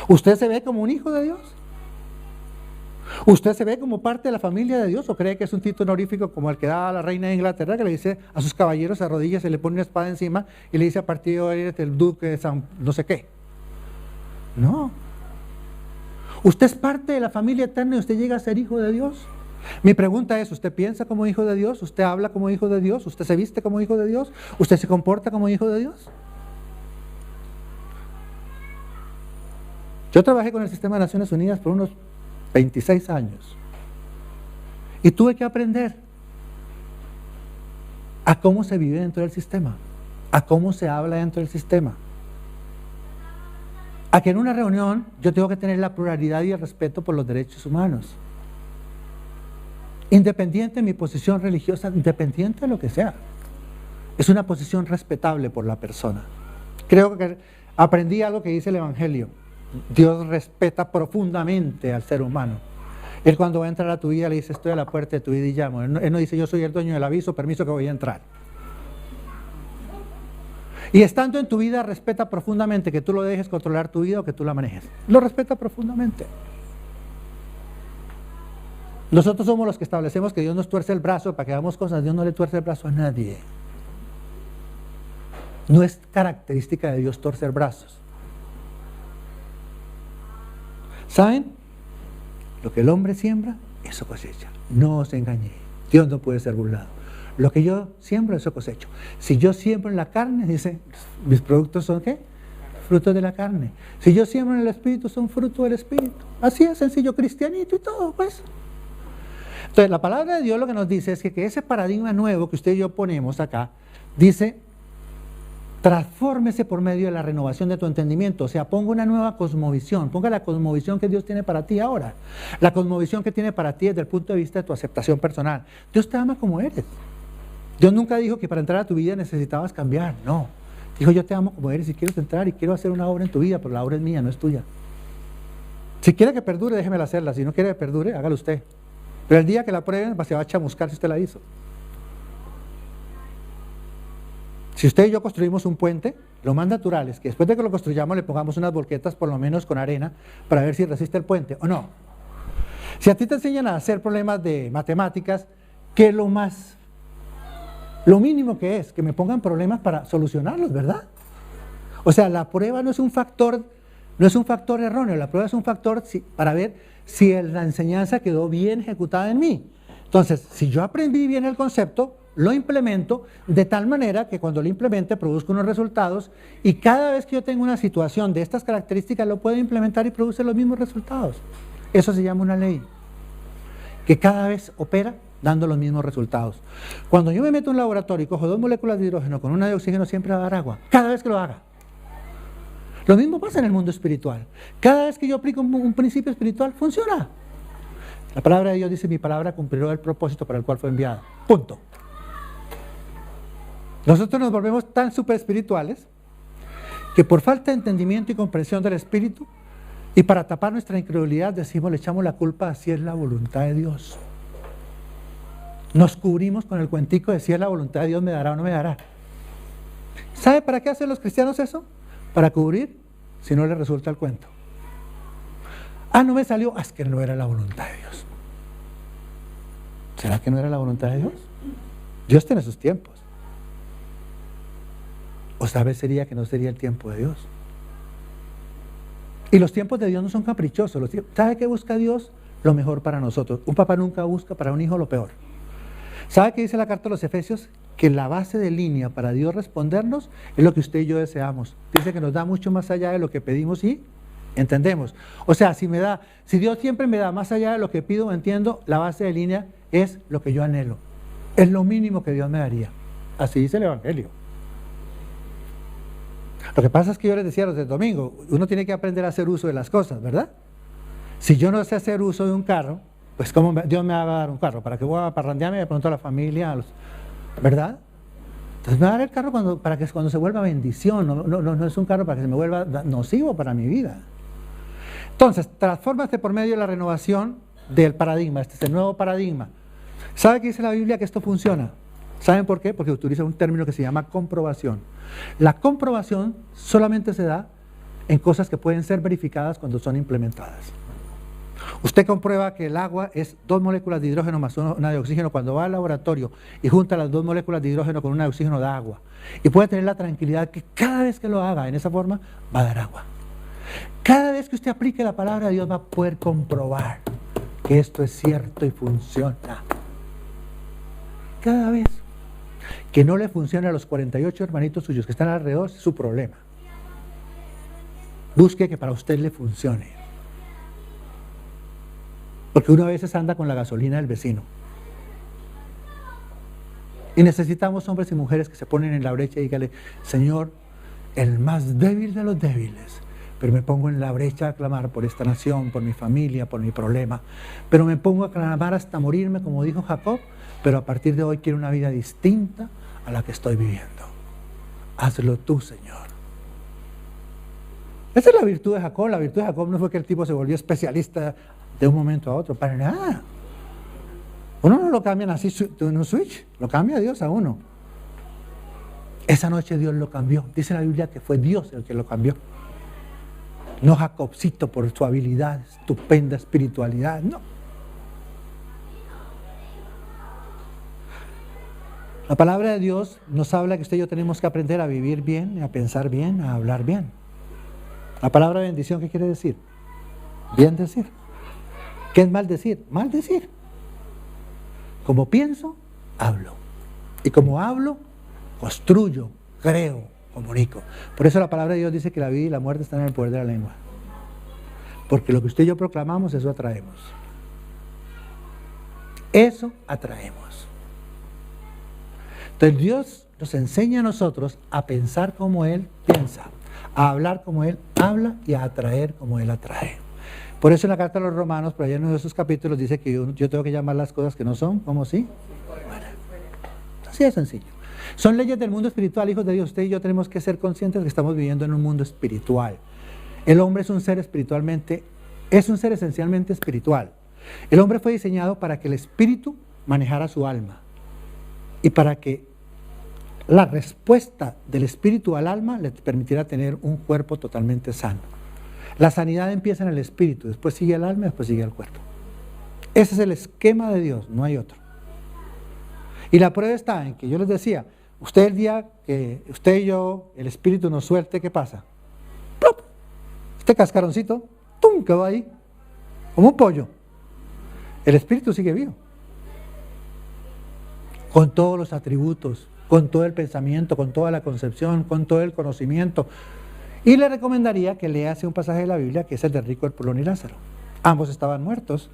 ¿Usted se ve como un hijo de Dios? ¿Usted se ve como parte de la familia de Dios o cree que es un título honorífico como el que da a la reina de Inglaterra, que le dice a sus caballeros a rodillas, se le pone una espada encima y le dice a partir de hoy eres el duque de San no sé qué? No. Usted es parte de la familia eterna y usted llega a ser hijo de Dios. Mi pregunta es, ¿usted piensa como hijo de Dios? ¿Usted habla como hijo de Dios? ¿Usted se viste como hijo de Dios? ¿Usted se comporta como hijo de Dios? Yo trabajé con el Sistema de Naciones Unidas por unos 26 años y tuve que aprender a cómo se vive dentro del sistema, a cómo se habla dentro del sistema. A que en una reunión yo tengo que tener la pluralidad y el respeto por los derechos humanos. Independiente de mi posición religiosa, independiente de lo que sea. Es una posición respetable por la persona. Creo que aprendí algo que dice el Evangelio. Dios respeta profundamente al ser humano. Él cuando va a entrar a tu vida le dice, estoy a la puerta de tu vida y llamo. Él no dice, yo soy el dueño del aviso, permiso que voy a entrar. Y estando en tu vida respeta profundamente que tú lo dejes controlar tu vida o que tú la manejes. Lo respeta profundamente. Nosotros somos los que establecemos que Dios nos tuerce el brazo para que hagamos cosas. Dios no le tuerce el brazo a nadie. No es característica de Dios torcer brazos. ¿Saben? Lo que el hombre siembra, eso cosecha. No os engañéis. Dios no puede ser burlado. Lo que yo siembro, eso cosecho. Si yo siembro en la carne, dice, mis productos son ¿qué? Frutos de la carne. Si yo siembro en el Espíritu, son frutos del Espíritu. Así es sencillo, cristianito y todo, pues. Entonces, la palabra de Dios lo que nos dice es que ese paradigma nuevo que usted y yo ponemos acá, dice, transfórmese por medio de la renovación de tu entendimiento. O sea, ponga una nueva cosmovisión, ponga la cosmovisión que Dios tiene para ti ahora. La cosmovisión que tiene para ti desde el punto de vista de tu aceptación personal. Dios te ama como eres. Dios nunca dijo que para entrar a tu vida necesitabas cambiar, no. Dijo, yo te amo como eres y quiero entrar y quiero hacer una obra en tu vida, pero la obra es mía, no es tuya. Si quiere que perdure, déjemela hacerla. Si no quiere que perdure, hágalo usted. Pero el día que la prueben, se va a chamuscar si usted la hizo. Si usted y yo construimos un puente, lo más natural es que después de que lo construyamos le pongamos unas volquetas, por lo menos con arena, para ver si resiste el puente o no. Si a ti te enseñan a hacer problemas de matemáticas, ¿qué es lo mínimo que es? Que me pongan problemas para solucionarlos, ¿verdad? O sea, la prueba no es un factor erróneo, la prueba es un factor para ver si la enseñanza quedó bien ejecutada en mí. Entonces, si yo aprendí bien el concepto, lo implemento de tal manera que cuando lo implemente produzca unos resultados y cada vez que yo tengo una situación de estas características lo puedo implementar y produce los mismos resultados. Eso se llama una ley, que cada vez opera dando los mismos resultados. Cuando yo me meto en un laboratorio y cojo 2 moléculas de hidrógeno con una de oxígeno, siempre va a dar agua, cada vez que lo haga. Lo mismo pasa en el mundo espiritual. Cada vez que yo aplico un principio espiritual, funciona. La palabra de Dios dice, mi palabra cumplirá el propósito para el cual fue enviada. Punto. Nosotros nos volvemos tan super espirituales que por falta de entendimiento y comprensión del Espíritu y para tapar nuestra incredulidad decimos, le echamos la culpa a si es la voluntad de Dios. Nos cubrimos con el cuentico de si es la voluntad de Dios, me dará o no me dará. ¿Sabe para qué hacen los cristianos eso? Para cubrir si no les resulta el cuento. Ah, no me salió, es que no era la voluntad de Dios. ¿Será que no era la voluntad de Dios? Dios tiene sus tiempos. O tal vez sería que no sería el tiempo de Dios. Y los tiempos de Dios no son caprichosos. ¿Sabe qué busca Dios? Lo mejor para nosotros. Un papá nunca busca para un hijo lo peor. ¿Sabe qué dice la carta a los Efesios? Que la base de línea para Dios respondernos es lo que usted y yo deseamos. Dice que nos da mucho más allá de lo que pedimos y entendemos. O sea, si Dios siempre me da más allá de lo que pido o entiendo, la base de línea es lo que yo anhelo. Es lo mínimo que Dios me daría. Así dice el Evangelio. Lo que pasa es que yo les decía los del domingo, uno tiene que aprender a hacer uso de las cosas, ¿verdad? Si yo no sé hacer uso de un carro, pues ¿cómo Dios me va a dar un carro? ¿Para que voy a parrandearme de pronto a la familia? ¿Verdad? Entonces me va a dar el carro para que cuando se vuelva bendición, no es un carro para que se me vuelva nocivo para mi vida. Entonces, transfórmate por medio de la renovación del paradigma, este es el nuevo paradigma. ¿Sabe qué dice la Biblia que esto funciona? ¿Saben por qué? Porque utiliza un término que se llama comprobación. La comprobación solamente se da en cosas que pueden ser verificadas cuando son implementadas. Usted comprueba que el agua es 2 moléculas de hidrógeno más una de oxígeno cuando va al laboratorio y junta las 2 moléculas de hidrógeno con una de oxígeno da agua. Y puede tener la tranquilidad que cada vez que lo haga en esa forma va a dar agua. Cada vez que usted aplique la palabra de Dios va a poder comprobar que esto es cierto y funciona. Cada vez. Que no le funcione a los 48 hermanitos suyos que están alrededor es su problema. Busque que para usted le funcione. Porque uno a veces anda con la gasolina del vecino. Y necesitamos hombres y mujeres que se ponen en la brecha y díganle, Señor, el más débil de los débiles, pero me pongo en la brecha a clamar por esta nación, por mi familia, por mi problema. Pero me pongo a clamar hasta morirme, como dijo Jacob, pero a partir de hoy quiero una vida distinta a la que estoy viviendo. Hazlo tú, Señor. Esa es la virtud de Jacob. La virtud de Jacob no fue que el tipo se volvió especialista de un momento a otro, para nada. Uno no lo cambian así en un switch, lo cambia Dios a uno. Esa noche Dios lo cambió. Dice la Biblia que fue Dios el que lo cambió. No Jacobcito por su habilidad, estupenda espiritualidad, no. La palabra de Dios nos habla que usted y yo tenemos que aprender a vivir bien, a pensar bien, a hablar bien. La palabra bendición, ¿qué quiere decir? Bien decir. ¿Qué es mal decir? Mal decir. Como pienso, hablo. Y como hablo, construyo, creo, comunico. Por eso la palabra de Dios dice que la vida y la muerte están en el poder de la lengua. Porque lo que usted y yo proclamamos, eso atraemos. Eso atraemos. Entonces Dios nos enseña a nosotros a pensar como Él piensa, a hablar como Él habla y a atraer como Él atrae. Por eso en la carta a los Romanos, por allá en uno de esos capítulos, dice que yo tengo que llamar las cosas que no son, como sí. Bueno, así de sencillo. Son leyes del mundo espiritual, hijos de Dios. Usted y yo tenemos que ser conscientes de que estamos viviendo en un mundo espiritual. El hombre es un ser esencialmente espiritual. El hombre fue diseñado para que el espíritu manejara su alma y para que la respuesta del espíritu al alma le permitiera tener un cuerpo totalmente sano. La sanidad empieza en el espíritu, después sigue el alma, después sigue el cuerpo. Ese es el esquema de Dios, no hay otro. Y la prueba está en que yo les decía, usted el día que usted y yo, el espíritu nos suelte, ¿qué pasa? ¡Plop! Este cascaroncito, ¡tum!, quedó ahí, como un pollo. El espíritu sigue vivo, con todos los atributos, con todo el pensamiento, con toda la concepción, con todo el conocimiento. Y le recomendaría que lease un pasaje de la Biblia que es el de rico, el pulón y Lázaro. Ambos estaban muertos.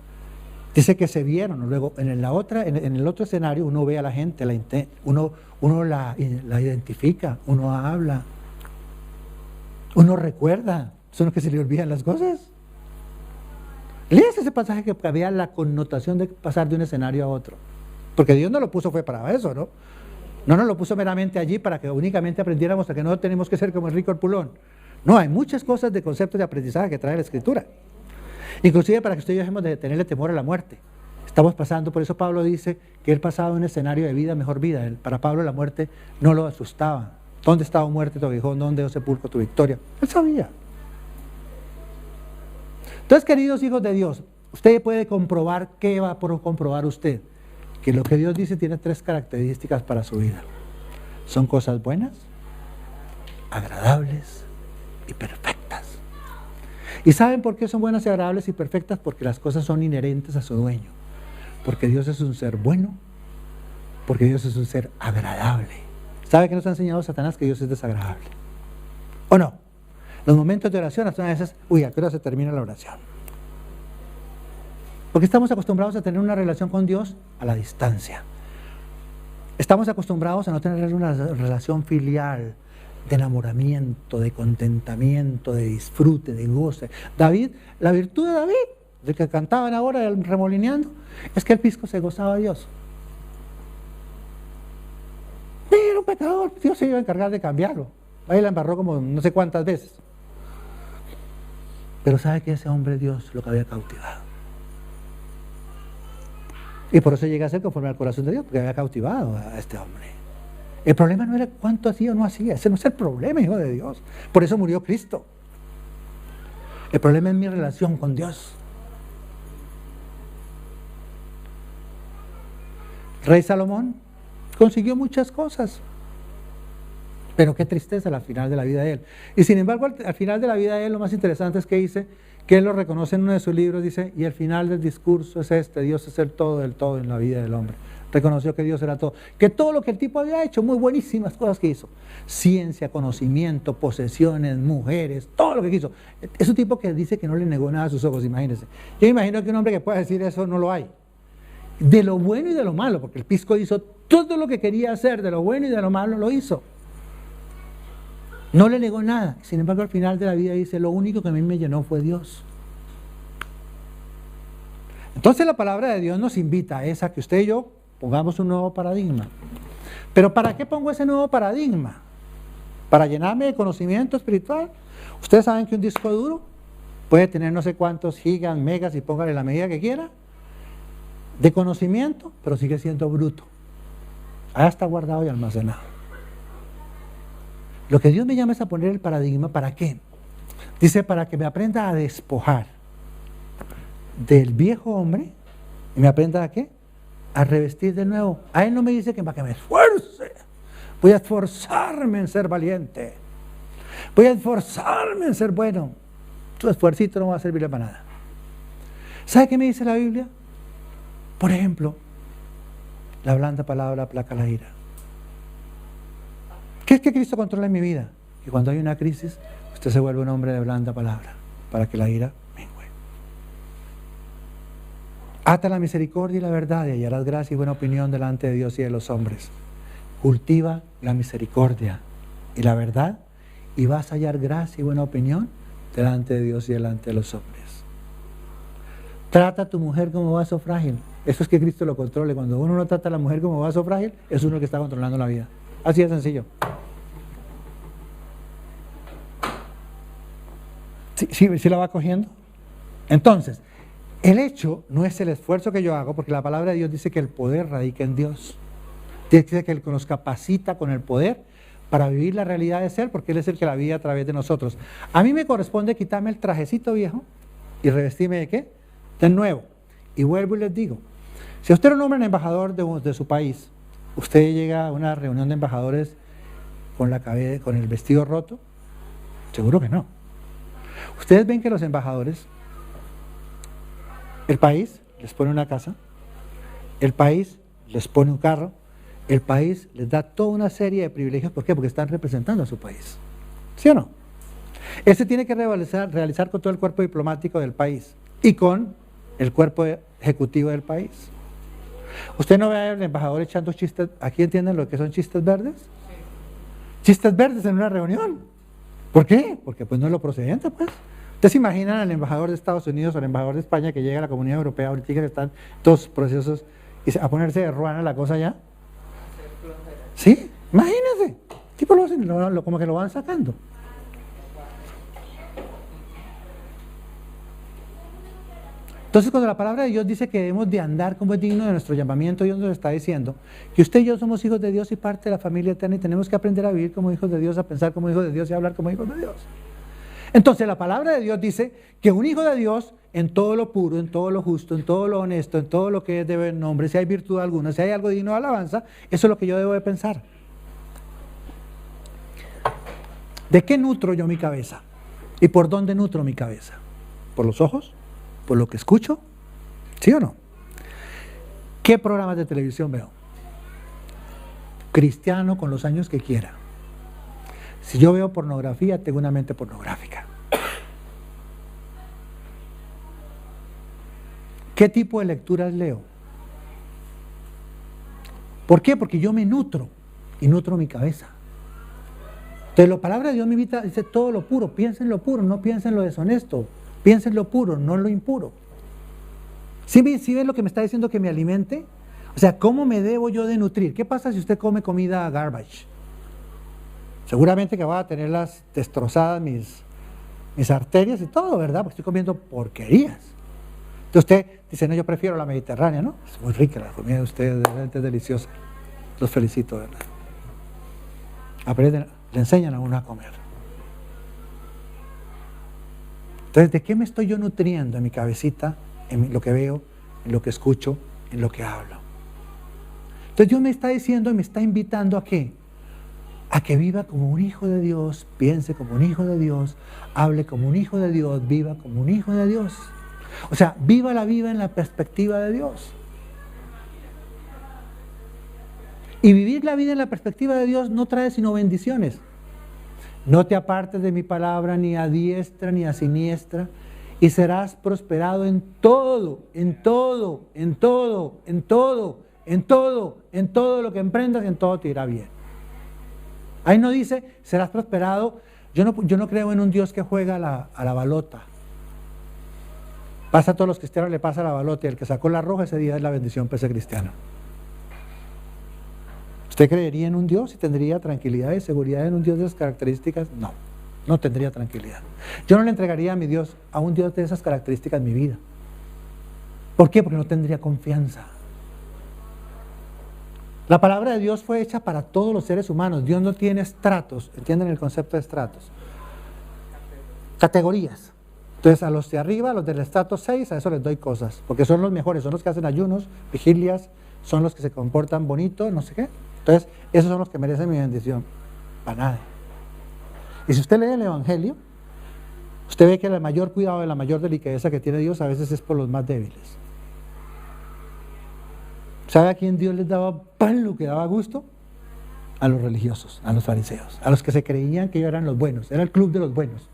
Dice que se vieron. Luego en el otro escenario uno ve a la gente, uno la identifica, uno habla, uno recuerda. Son los que se le olvidan las cosas. Leas ese pasaje que había la connotación de pasar de un escenario a otro. Porque Dios no lo puso fue para eso, ¿no? No nos lo puso meramente allí para que únicamente aprendiéramos a que no tenemos que ser como el rico el pulón. No, hay muchas cosas de conceptos de aprendizaje que trae la Escritura. Inclusive para que usted y yo dejemos de tenerle temor a la muerte. Estamos pasando, por eso Pablo dice que él pasaba un escenario de vida, mejor vida. Para Pablo la muerte no lo asustaba. ¿Dónde estaba muerte tu aguijón? ¿Dónde, oh sepulcro, tu victoria? Él sabía. Entonces, queridos hijos de Dios, usted puede comprobar, ¿qué va a comprobar usted? Que lo que Dios dice tiene 3 características para su vida. Son cosas buenas, agradables y perfectas. ¿Y saben por qué son buenas y agradables y perfectas? Porque las cosas son inherentes a su dueño. Porque Dios es un ser bueno, porque Dios es un ser agradable. ¿Sabe qué nos ha enseñado Satanás? Que Dios es desagradable. ¿O no? Los momentos de oración, hasta a veces, ¿a qué hora se termina la oración? Porque estamos acostumbrados a tener una relación con Dios a la distancia. Estamos acostumbrados a no tener una relación filial, de enamoramiento, de contentamiento, de disfrute, de goce. David, la virtud de David, de que cantaban ahora remolineando, es que el pisco se gozaba a Dios. Pero un pecador, Dios se iba a encargar de cambiarlo. Ahí la embarró como no sé cuántas veces. Pero sabe que ese hombre Dios lo que había cautivado. Y por eso llega a ser conforme al corazón de Dios, porque había cautivado a este hombre. El problema no era cuánto hacía o no hacía, ese no es el problema, hijo de Dios. Por eso murió Cristo. El problema es mi relación con Dios. Rey Salomón consiguió muchas cosas, pero qué tristeza al final de la vida de él. Y sin embargo, al final de la vida de él, lo más interesante es que dice, que él lo reconoce en uno de sus libros, dice, y el final del discurso es este: Dios es el todo del todo en la vida del hombre. Reconoció que Dios era todo, que todo lo que el tipo había hecho, muy buenísimas cosas que hizo, ciencia, conocimiento, posesiones, mujeres, todo lo que quiso. Es un tipo que dice que no le negó nada a sus ojos, imagínense. Yo imagino que un hombre que pueda decir eso no lo hay. De lo bueno y de lo malo, porque el pisco hizo todo lo que quería hacer, de lo bueno y de lo malo lo hizo. No le negó nada. Sin embargo, al final de la vida dice, lo único que a mí me llenó fue Dios. Entonces la palabra de Dios nos invita a esa que usted y yo pongamos un nuevo paradigma. ¿Pero para qué pongo ese nuevo paradigma? ¿Para llenarme de conocimiento espiritual? Ustedes saben que un disco duro puede tener no sé cuántos gigas, megas y póngale la medida que quiera de conocimiento, pero sigue siendo bruto. Allá está guardado y almacenado. Lo que Dios me llama es a poner el paradigma, ¿para qué? Dice, para que me aprenda a despojar del viejo hombre y me aprenda a ¿qué? A revestir de nuevo. A Él no me dice que para que me esfuerce, voy a esforzarme en ser valiente, voy a esforzarme en ser bueno. Tu esfuercito no va a servirle para nada. ¿Sabe qué me dice la Biblia? Por ejemplo, la blanda palabra aplaca la ira. ¿Qué es que Cristo controla en mi vida? Que cuando hay una crisis, usted se vuelve un hombre de blanda palabra, para que la ira mengue. Ata la misericordia y la verdad y hallarás gracia y buena opinión delante de Dios y de los hombres. Cultiva la misericordia y la verdad y vas a hallar gracia y buena opinión delante de Dios y delante de los hombres. Trata a tu mujer como vaso frágil. Eso es que Cristo lo controle. Cuando uno no trata a la mujer como vaso frágil, es uno que está controlando la vida. Así de sencillo. ¿Sí la va cogiendo? Entonces, el hecho no es el esfuerzo que yo hago, porque la palabra de Dios dice que el poder radica en Dios. Dice que Él nos capacita con el poder para vivir la realidad de ser, porque Él es el que la vive a través de nosotros. A mí me corresponde quitarme el trajecito viejo y revestirme ¿de qué? De nuevo. Y vuelvo y les digo, si usted era un hombre embajador de su país, usted llega a una reunión de embajadores con el vestido roto, seguro que no. Ustedes ven que los embajadores, el país les pone una casa, el país les pone un carro, el país les da toda una serie de privilegios. ¿Por qué? Porque están representando a su país. ¿Sí o no? Él se tiene que realizar con todo el cuerpo diplomático del país y con el cuerpo ejecutivo del país. Usted no ve al embajador echando chistes. ¿Aquí entienden lo que son chistes verdes? Chistes verdes en una reunión. ¿Por qué? Porque pues no es lo procedente, pues. ¿Ustedes se imaginan al embajador de Estados Unidos o al embajador de España que llega a la Comunidad Europea, ahorita que están todos procesos, y a ponerse de ruana la cosa ya? ¿Sí? Imagínense. Tipo como que lo van sacando. Entonces, cuando la palabra de Dios dice que debemos de andar como es digno de nuestro llamamiento, Dios nos está diciendo que usted y yo somos hijos de Dios y parte de la familia eterna y tenemos que aprender a vivir como hijos de Dios, a pensar como hijos de Dios y a hablar como hijos de Dios. Entonces, la palabra de Dios dice que un hijo de Dios, en todo lo puro, en todo lo justo, en todo lo honesto, en todo lo que es de buen nombre, si hay virtud alguna, si hay algo digno de alabanza, eso es lo que yo debo de pensar. ¿De qué nutro yo mi cabeza? ¿Y por dónde nutro mi cabeza? ¿Por los ojos? ¿Por lo que escucho? ¿Sí o no? ¿Qué programas de televisión veo? Cristiano con los años que quiera. Si yo veo pornografía, tengo una mente pornográfica. ¿Qué tipo de lecturas leo? ¿Por qué? Porque yo me nutro y nutro mi cabeza. Entonces la palabra de Dios me invita, dice todo lo puro, piensa en lo puro, no piensa en lo deshonesto. Piensa en lo puro, no en lo impuro. ¿Sí ven lo que me está diciendo que me alimente? O sea, ¿cómo me debo yo de nutrir? ¿Qué pasa si usted come comida garbage? Seguramente que va a tenerlas destrozadas mis arterias y todo, ¿verdad? Porque estoy comiendo porquerías. Entonces usted dice, no, yo prefiero la mediterránea, ¿no? Es muy rica la comida de ustedes, realmente es deliciosa. Los felicito, ¿verdad? Aprenden, le enseñan a uno a comer. Entonces, ¿de qué me estoy yo nutriendo en mi cabecita, en lo que veo, en lo que escucho, en lo que hablo? Entonces Dios me está diciendo y me está invitando ¿a qué? A que viva como un hijo de Dios, piense como un hijo de Dios, hable como un hijo de Dios, viva como un hijo de Dios. O sea, viva en la perspectiva de Dios. Y vivir la vida en la perspectiva de Dios no trae sino bendiciones. No te apartes de mi palabra ni a diestra ni a siniestra, y serás prosperado en todo, en todo, en todo, en todo, en todo, en todo lo que emprendas, en todo te irá bien. Ahí no dice, serás prosperado. Yo no creo en un Dios que juega a la balota. Pasa a todos los cristianos, le pasa la balota, y el que sacó la roja ese día es la bendición para ese cristiano. ¿Usted creería en un Dios y tendría tranquilidad y seguridad en un Dios de esas características? No. No tendría tranquilidad. Yo no le entregaría a mi Dios, a un Dios de esas características en mi vida. ¿Por qué? Porque no tendría confianza. La palabra de Dios fue hecha para todos los seres humanos. Dios no tiene estratos. ¿Entienden el concepto de estratos? Categorías. Entonces a los de arriba, a los del estrato 6, a eso les doy cosas. Porque son los mejores, son los que hacen ayunos, vigilias, son los que se comportan bonito, no sé qué. Entonces esos son los que merecen mi bendición. Para nada. Y si usted lee el Evangelio, usted ve que el mayor cuidado y la mayor delicadeza que tiene Dios a veces es por los más débiles. ¿Sabe a quién Dios les daba pan, lo que daba gusto? A los religiosos, a los fariseos, a los que se creían que ellos eran los buenos, era el club de los buenos.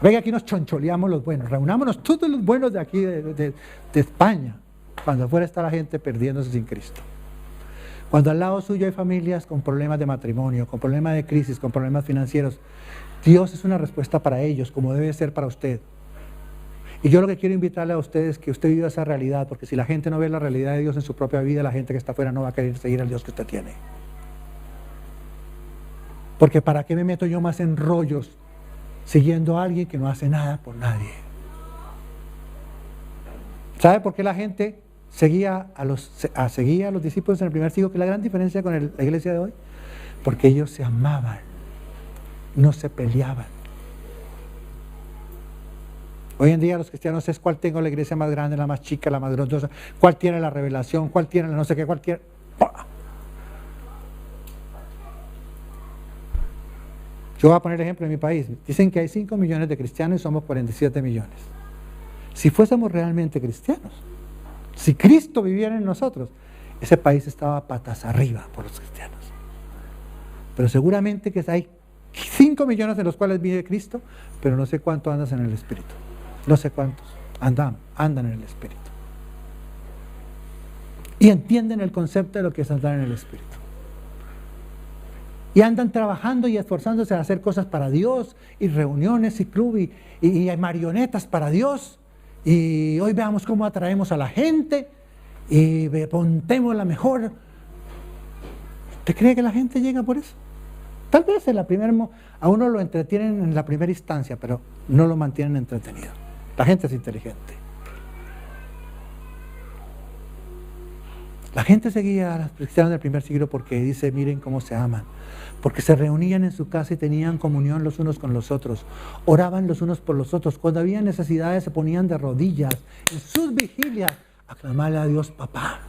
Venga, aquí nos choncholeamos los buenos, reunámonos todos los buenos de aquí, de España, cuando afuera está la gente perdiéndose sin Cristo. Cuando al lado suyo hay familias con problemas de matrimonio, con problemas de crisis, con problemas financieros, Dios es una respuesta para ellos, como debe ser para usted. Y yo lo que quiero invitarle a ustedes es que usted viva esa realidad, porque si la gente no ve la realidad de Dios en su propia vida, la gente que está afuera no va a querer seguir al Dios que usted tiene. Porque ¿para qué me meto yo más en rollos siguiendo a alguien que no hace nada por nadie? ¿Sabe por qué la gente seguía a los discípulos en el primer siglo? Que es la gran diferencia con la iglesia de hoy. Porque ellos se amaban, no se peleaban. Hoy en día los cristianos es cuál tengo la iglesia más grande, la más chica, la más grandiosa, cuál tiene la revelación, cuál tiene la no sé qué, cuál tiene... Yo voy a poner ejemplo en mi país. Dicen que hay 5 millones de cristianos y somos 47 millones. Si fuésemos realmente cristianos, si Cristo viviera en nosotros, ese país estaba patas arriba por los cristianos. Pero seguramente que hay 5 millones de los cuales vive Cristo, pero no sé cuántos andan en el Espíritu. No sé cuántos andan en el Espíritu. Y entienden el concepto de lo que es andar en el Espíritu. Y andan trabajando y esforzándose a hacer cosas para Dios, y reuniones y club, y hay marionetas para Dios. Y hoy veamos cómo atraemos a la gente, y montemos la mejor. ¿Usted cree que la gente llega por eso? Tal vez a uno lo entretienen en la primera instancia, pero no lo mantienen entretenido. La gente es inteligente. La gente seguía a los cristianos del primer siglo porque dice, miren cómo se aman. Porque se reunían en su casa y tenían comunión los unos con los otros. Oraban los unos por los otros. Cuando había necesidades se ponían de rodillas en sus vigilias a clamarle a Dios papá.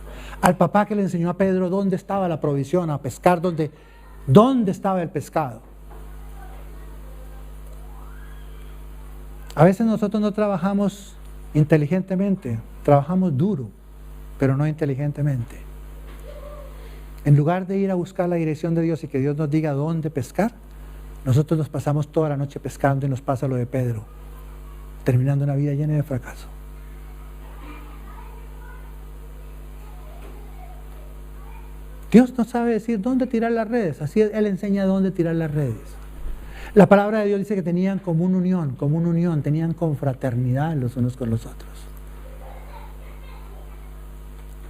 Al papá que le enseñó a Pedro dónde estaba la provisión, a pescar dónde estaba el pescado. A veces nosotros no trabajamos inteligentemente, trabajamos duro, pero no inteligentemente. En lugar de ir a buscar la dirección de Dios y que Dios nos diga dónde pescar, nosotros nos pasamos toda la noche pescando y nos pasa lo de Pedro, terminando una vida llena de fracaso. Dios no sabe decir dónde tirar las redes, así Él enseña dónde tirar las redes. La palabra de Dios dice que tenían común unión, tenían confraternidad los unos con los otros.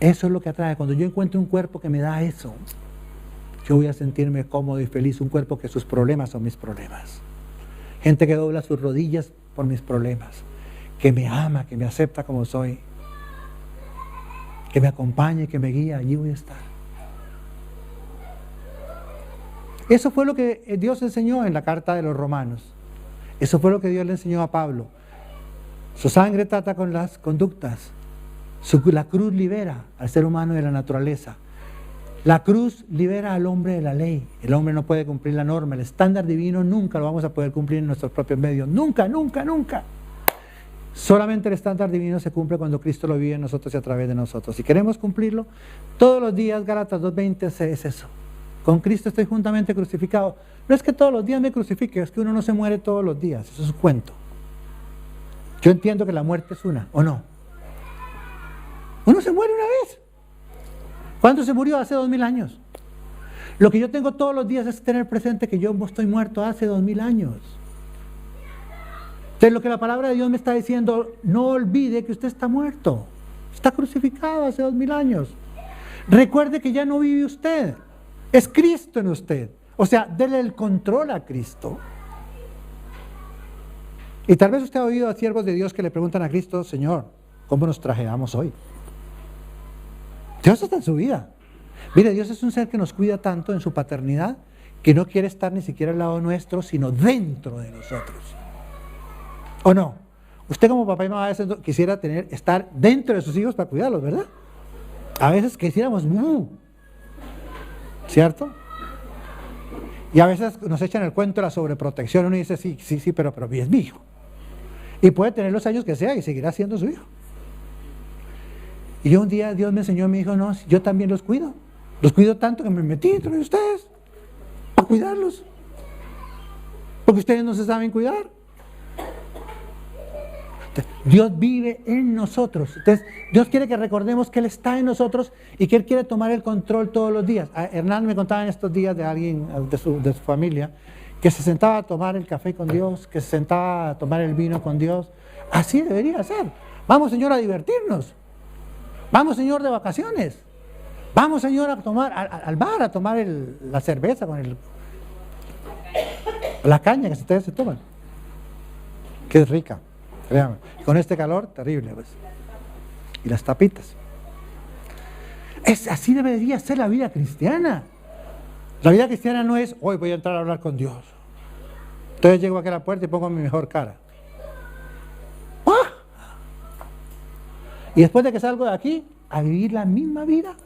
Eso es lo que atrae. Cuando yo encuentro un cuerpo que me da eso, yo voy a sentirme cómodo y feliz. Un cuerpo que sus problemas son mis problemas. Gente que dobla sus rodillas por mis problemas. Que me ama, que me acepta como soy. Que me acompañe, que me guía. Allí voy a estar. Eso fue lo que Dios enseñó en la carta de los Romanos. Eso fue lo que Dios le enseñó a Pablo. Su sangre trata con las conductas. La cruz libera al ser humano de la naturaleza. La cruz libera al hombre de la ley. El hombre no puede cumplir la norma. El estándar divino nunca lo vamos a poder cumplir en nuestros propios medios. Nunca, nunca, nunca. Solamente el estándar divino se cumple cuando Cristo lo vive en nosotros y a través de nosotros. Si queremos cumplirlo, todos los días, Gálatas 2:20 es eso. Con Cristo estoy juntamente crucificado. No es que todos los días me crucifique, es que uno no se muere todos los días. Eso es un cuento. Yo entiendo que la muerte es una, ¿o no? Uno se muere una vez. ¿Cuándo se murió? Hace 2000 años. Lo que yo tengo todos los días es tener presente que yo estoy muerto hace 2000 años. Entonces lo que la palabra de Dios me está diciendo, no olvide que usted está muerto. Está crucificado hace 2000 años. Recuerde que ya no vive usted. Es Cristo en usted. O sea, déle el control a Cristo. Y tal vez usted ha oído a siervos de Dios que le preguntan a Cristo: Señor, ¿cómo nos trajeamos hoy? Dios está en su vida. Mire, Dios es un ser que nos cuida tanto en su paternidad que no quiere estar ni siquiera al lado nuestro, sino dentro de nosotros. ¿O no? Usted como papá y mamá a veces quisiera estar dentro de sus hijos para cuidarlos, ¿verdad? A veces quisiéramos, ¿cierto? Y a veces nos echan el cuento de la sobreprotección. Uno dice: sí, pero es mi hijo. Y puede tener los años que sea y seguirá siendo su hijo. Y yo un día Dios me enseñó, me dijo: no, yo también los cuido. Los cuido tanto que me metí dentro de ustedes para cuidarlos. Porque ustedes no se saben cuidar. Dios vive en nosotros. Entonces, Dios quiere que recordemos que Él está en nosotros y que Él quiere tomar el control todos los días. Hernán me contaba en estos días de alguien de su familia que se sentaba a tomar el café con Dios, que se sentaba a tomar el vino con Dios. Así debería ser. Vamos, Señor, a divertirnos. Vamos, Señor, de vacaciones. Vamos, Señor, a tomar al bar, a tomar la cerveza con la caña que ustedes se toman. Que es rica. Créame, con este calor, terrible, pues. Y las tapitas. Así debería ser la vida cristiana. La vida cristiana no es: hoy voy a entrar a hablar con Dios. Entonces llego aquí a la puerta y pongo mi mejor cara. ¡Ah! Y después de que salgo de aquí, a vivir la misma vida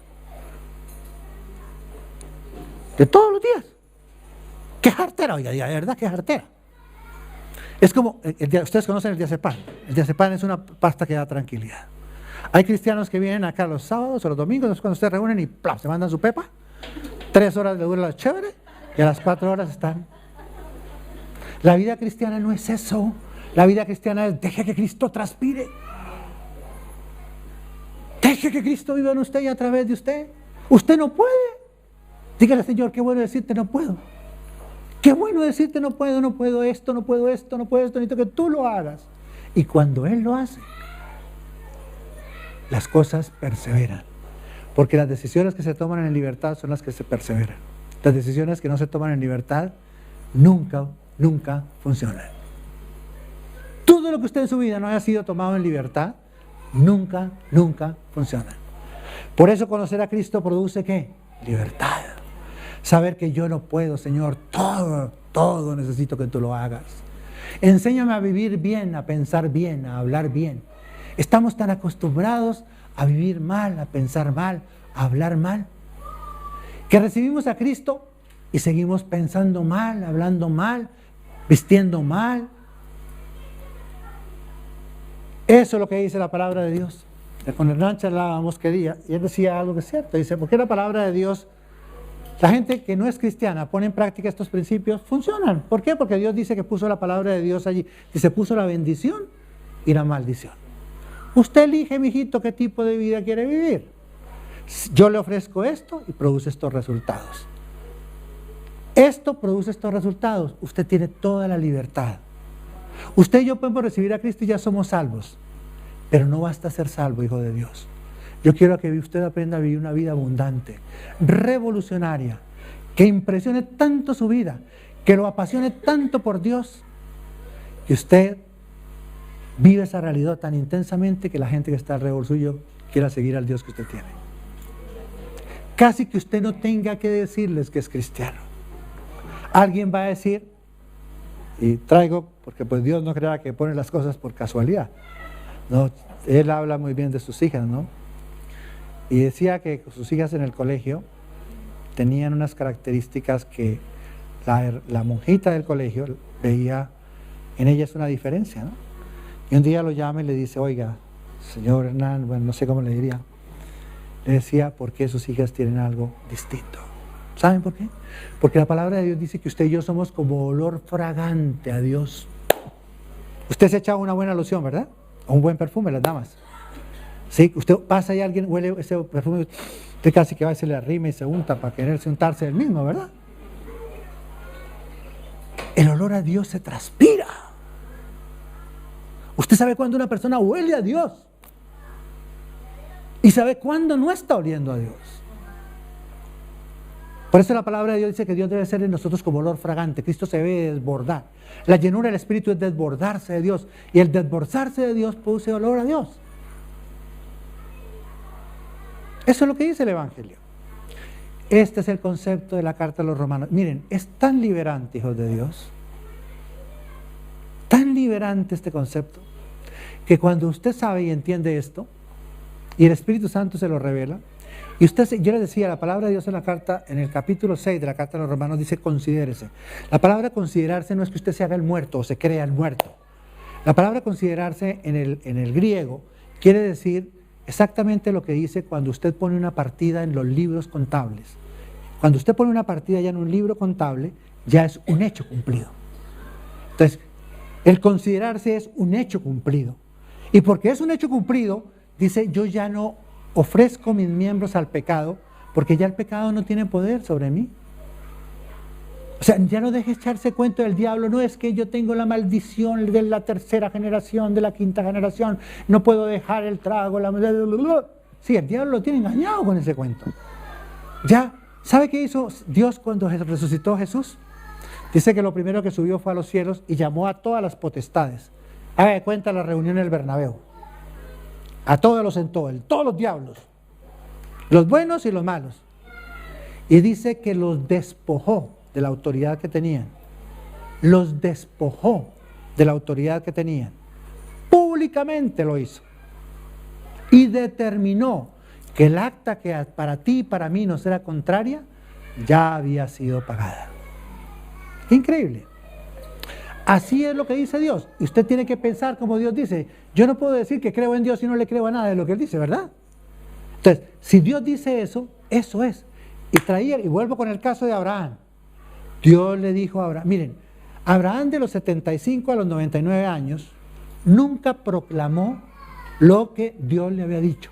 de todos los días. ¡Qué jartera! Oiga, de verdad, qué jartera. Es como, ustedes conocen el diazepam. El diazepam es una pasta que da tranquilidad. Hay cristianos que vienen acá los sábados o los domingos, es cuando ustedes reúnen y ¡plap!, se mandan su pepa. 3 horas le dura la chévere y a las 4 horas están. La vida cristiana no es eso. La vida cristiana es: deje que Cristo transpire. Deje que Cristo viva en usted y a través de usted. Usted no puede. Dígale: Señor, qué bueno decirte no puedo. Qué bueno decirte no puedo esto, no puedo esto, necesito que tú lo hagas. Y cuando Él lo hace, las cosas perseveran. Porque las decisiones que se toman en libertad son las que se perseveran. Las decisiones que no se toman en libertad nunca funcionan. Todo lo que usted en su vida no haya sido tomado en libertad, nunca funciona. Por eso conocer a Cristo produce ¿qué? Libertad. Saber que yo no puedo, Señor, todo necesito que tú lo hagas. Enséñame a vivir bien, a pensar bien, a hablar bien. Estamos tan acostumbrados a vivir mal, a pensar mal, a hablar mal, que recibimos a Cristo y seguimos pensando mal, hablando mal, vistiendo mal. Eso es lo que dice la palabra de Dios. Con Hernán charlábamos que día y él decía algo que es cierto. Dice: ¿por qué la palabra de Dios? La gente que no es cristiana pone en práctica estos principios, funcionan. ¿Por qué? Porque Dios dice que puso la palabra de Dios allí. Dice: puso la bendición y la maldición. Usted elige, mijito, qué tipo de vida quiere vivir. Yo le ofrezco esto y produce estos resultados. Esto produce estos resultados. Usted tiene toda la libertad. Usted y yo podemos recibir a Cristo y ya somos salvos. Pero no basta ser salvo, hijo de Dios. Yo quiero que usted aprenda a vivir una vida abundante, revolucionaria, que impresione tanto su vida, que lo apasione tanto por Dios, que usted vive esa realidad tan intensamente que la gente que está alrededor suyo quiera seguir al Dios que usted tiene. Casi que usted no tenga que decirles que es cristiano. Alguien va a decir, y traigo, porque pues Dios no crea que pone las cosas por casualidad, ¿no? Él habla muy bien de sus hijas, ¿no? Y decía que sus hijas en el colegio tenían unas características que la monjita del colegio veía en ellas una diferencia, ¿no? Y un día lo llama y le dice: oiga, señor Hernán, bueno, no sé cómo le diría. Le decía: ¿por qué sus hijas tienen algo distinto? ¿Saben por qué? Porque la palabra de Dios dice que usted y yo somos como olor fragante a Dios. Usted se echa una buena loción, ¿verdad? O un buen perfume, las damas. Sí, usted pasa y alguien huele ese perfume, usted casi que va y se le arrima y se unta para quererse untarse él mismo, ¿verdad? El olor a Dios se transpira. Usted sabe cuándo una persona huele a Dios y sabe cuándo no está oliendo a Dios. Por eso la palabra de Dios dice que Dios debe ser en nosotros como olor fragante. Cristo se debe desbordar. La llenura del Espíritu es desbordarse de Dios. Y el desbordarse de Dios produce olor a Dios. Eso es lo que dice el Evangelio. Este es el concepto de la carta a los romanos. Miren, es tan liberante, hijos de Dios. Tan liberante este concepto, que cuando usted sabe y entiende esto, y el Espíritu Santo se lo revela, y yo les decía, la palabra de Dios en la carta, en el capítulo 6 de la carta a los romanos dice considérese. La palabra considerarse no es que usted se haga el muerto o se crea el muerto. La palabra considerarse en el griego quiere decir exactamente lo que dice cuando usted pone una partida en los libros contables. Cuando usted pone una partida ya en un libro contable, ya es un hecho cumplido. Entonces, el considerarse es un hecho cumplido. Y porque es un hecho cumplido, dice, yo ya no ofrezco mis miembros al pecado, porque ya el pecado no tiene poder sobre mí. O sea, ya no deje echarse cuento del diablo, no es que yo tengo la maldición de la tercera generación, de la quinta generación, no puedo dejar el trago, sí, el diablo lo tiene engañado con ese cuento. Ya, ¿sabe qué hizo Dios cuando resucitó a Jesús? Dice que lo primero que subió fue a los cielos y llamó a todas las potestades. Haga de cuenta la reunión en el Bernabéu. A todos los sentó, todos los diablos, los buenos y los malos. Y dice que los despojó de la autoridad que tenían. Los despojó de la autoridad que tenían. Públicamente lo hizo. Y determinó que el acta que para ti y para mí nos era contraria, ya había sido pagada. Increíble. Así es lo que dice Dios. Y usted tiene que pensar como Dios dice. Yo no puedo decir que creo en Dios y no le creo a nada de lo que Él dice, ¿verdad? Entonces, si Dios dice eso, eso es. Y vuelvo con el caso de Abraham. Dios le dijo a Abraham, miren, Abraham de los 75 a los 99 años nunca proclamó lo que Dios le había dicho.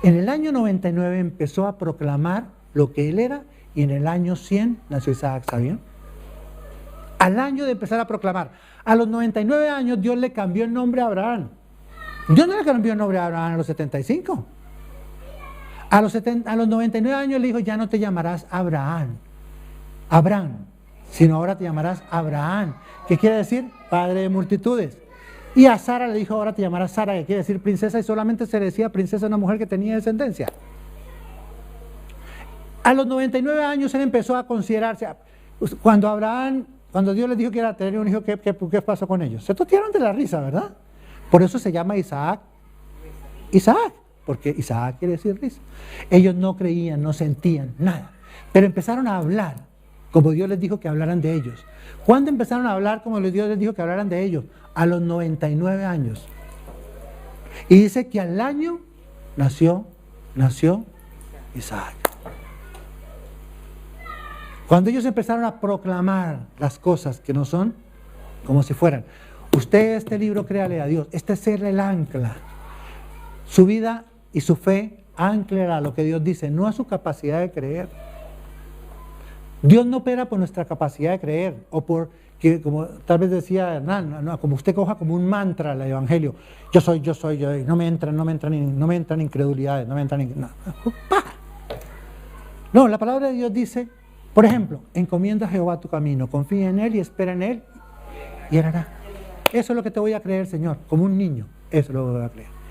En el año 99 empezó a proclamar lo que él era y en el año 100 nació Isaac, ¿sabían? Al año de empezar a proclamar. A los 99 años Dios le cambió el nombre a Abraham. Dios no le cambió el nombre a Abraham a los 75. A los 99 años le dijo, ya no te llamarás Abraham, sino ahora te llamarás Abraham. ¿Qué quiere decir? Padre de multitudes. Y a Sara le dijo, ahora te llamarás Sara, que quiere decir princesa, y solamente se le decía princesa a una mujer que tenía descendencia. A los 99 años él empezó a considerarse, cuando Dios les dijo que era tener un hijo, ¿qué pasó con ellos? Se totearon de la risa, ¿verdad? Por eso se llama Isaac, porque Isaac quiere decir risa. Ellos no creían, no sentían nada, pero empezaron a hablar como Dios les dijo que hablaran de ellos. ¿Cuándo empezaron a hablar como Dios les dijo que hablaran de ellos? A los 99 años. Y dice que al año nació Isaac. Cuando ellos empezaron a proclamar las cosas que no son, como si fueran. Usted este libro, créale a Dios. Este es ser el ancla. Su vida y su fe ancla a lo que Dios dice, no a su capacidad de creer. Dios no opera por nuestra capacidad de creer o por, que, como tal vez decía Hernán, no, como usted coja como un mantra el Evangelio. Yo soy, no me entran incredulidades, no me entran. No, la palabra de Dios dice, por ejemplo, encomienda a Jehová tu camino, confía en Él y espera en Él y Él hará. Eso es lo que te voy a creer, Señor, como un niño, eso es lo que voy a creer.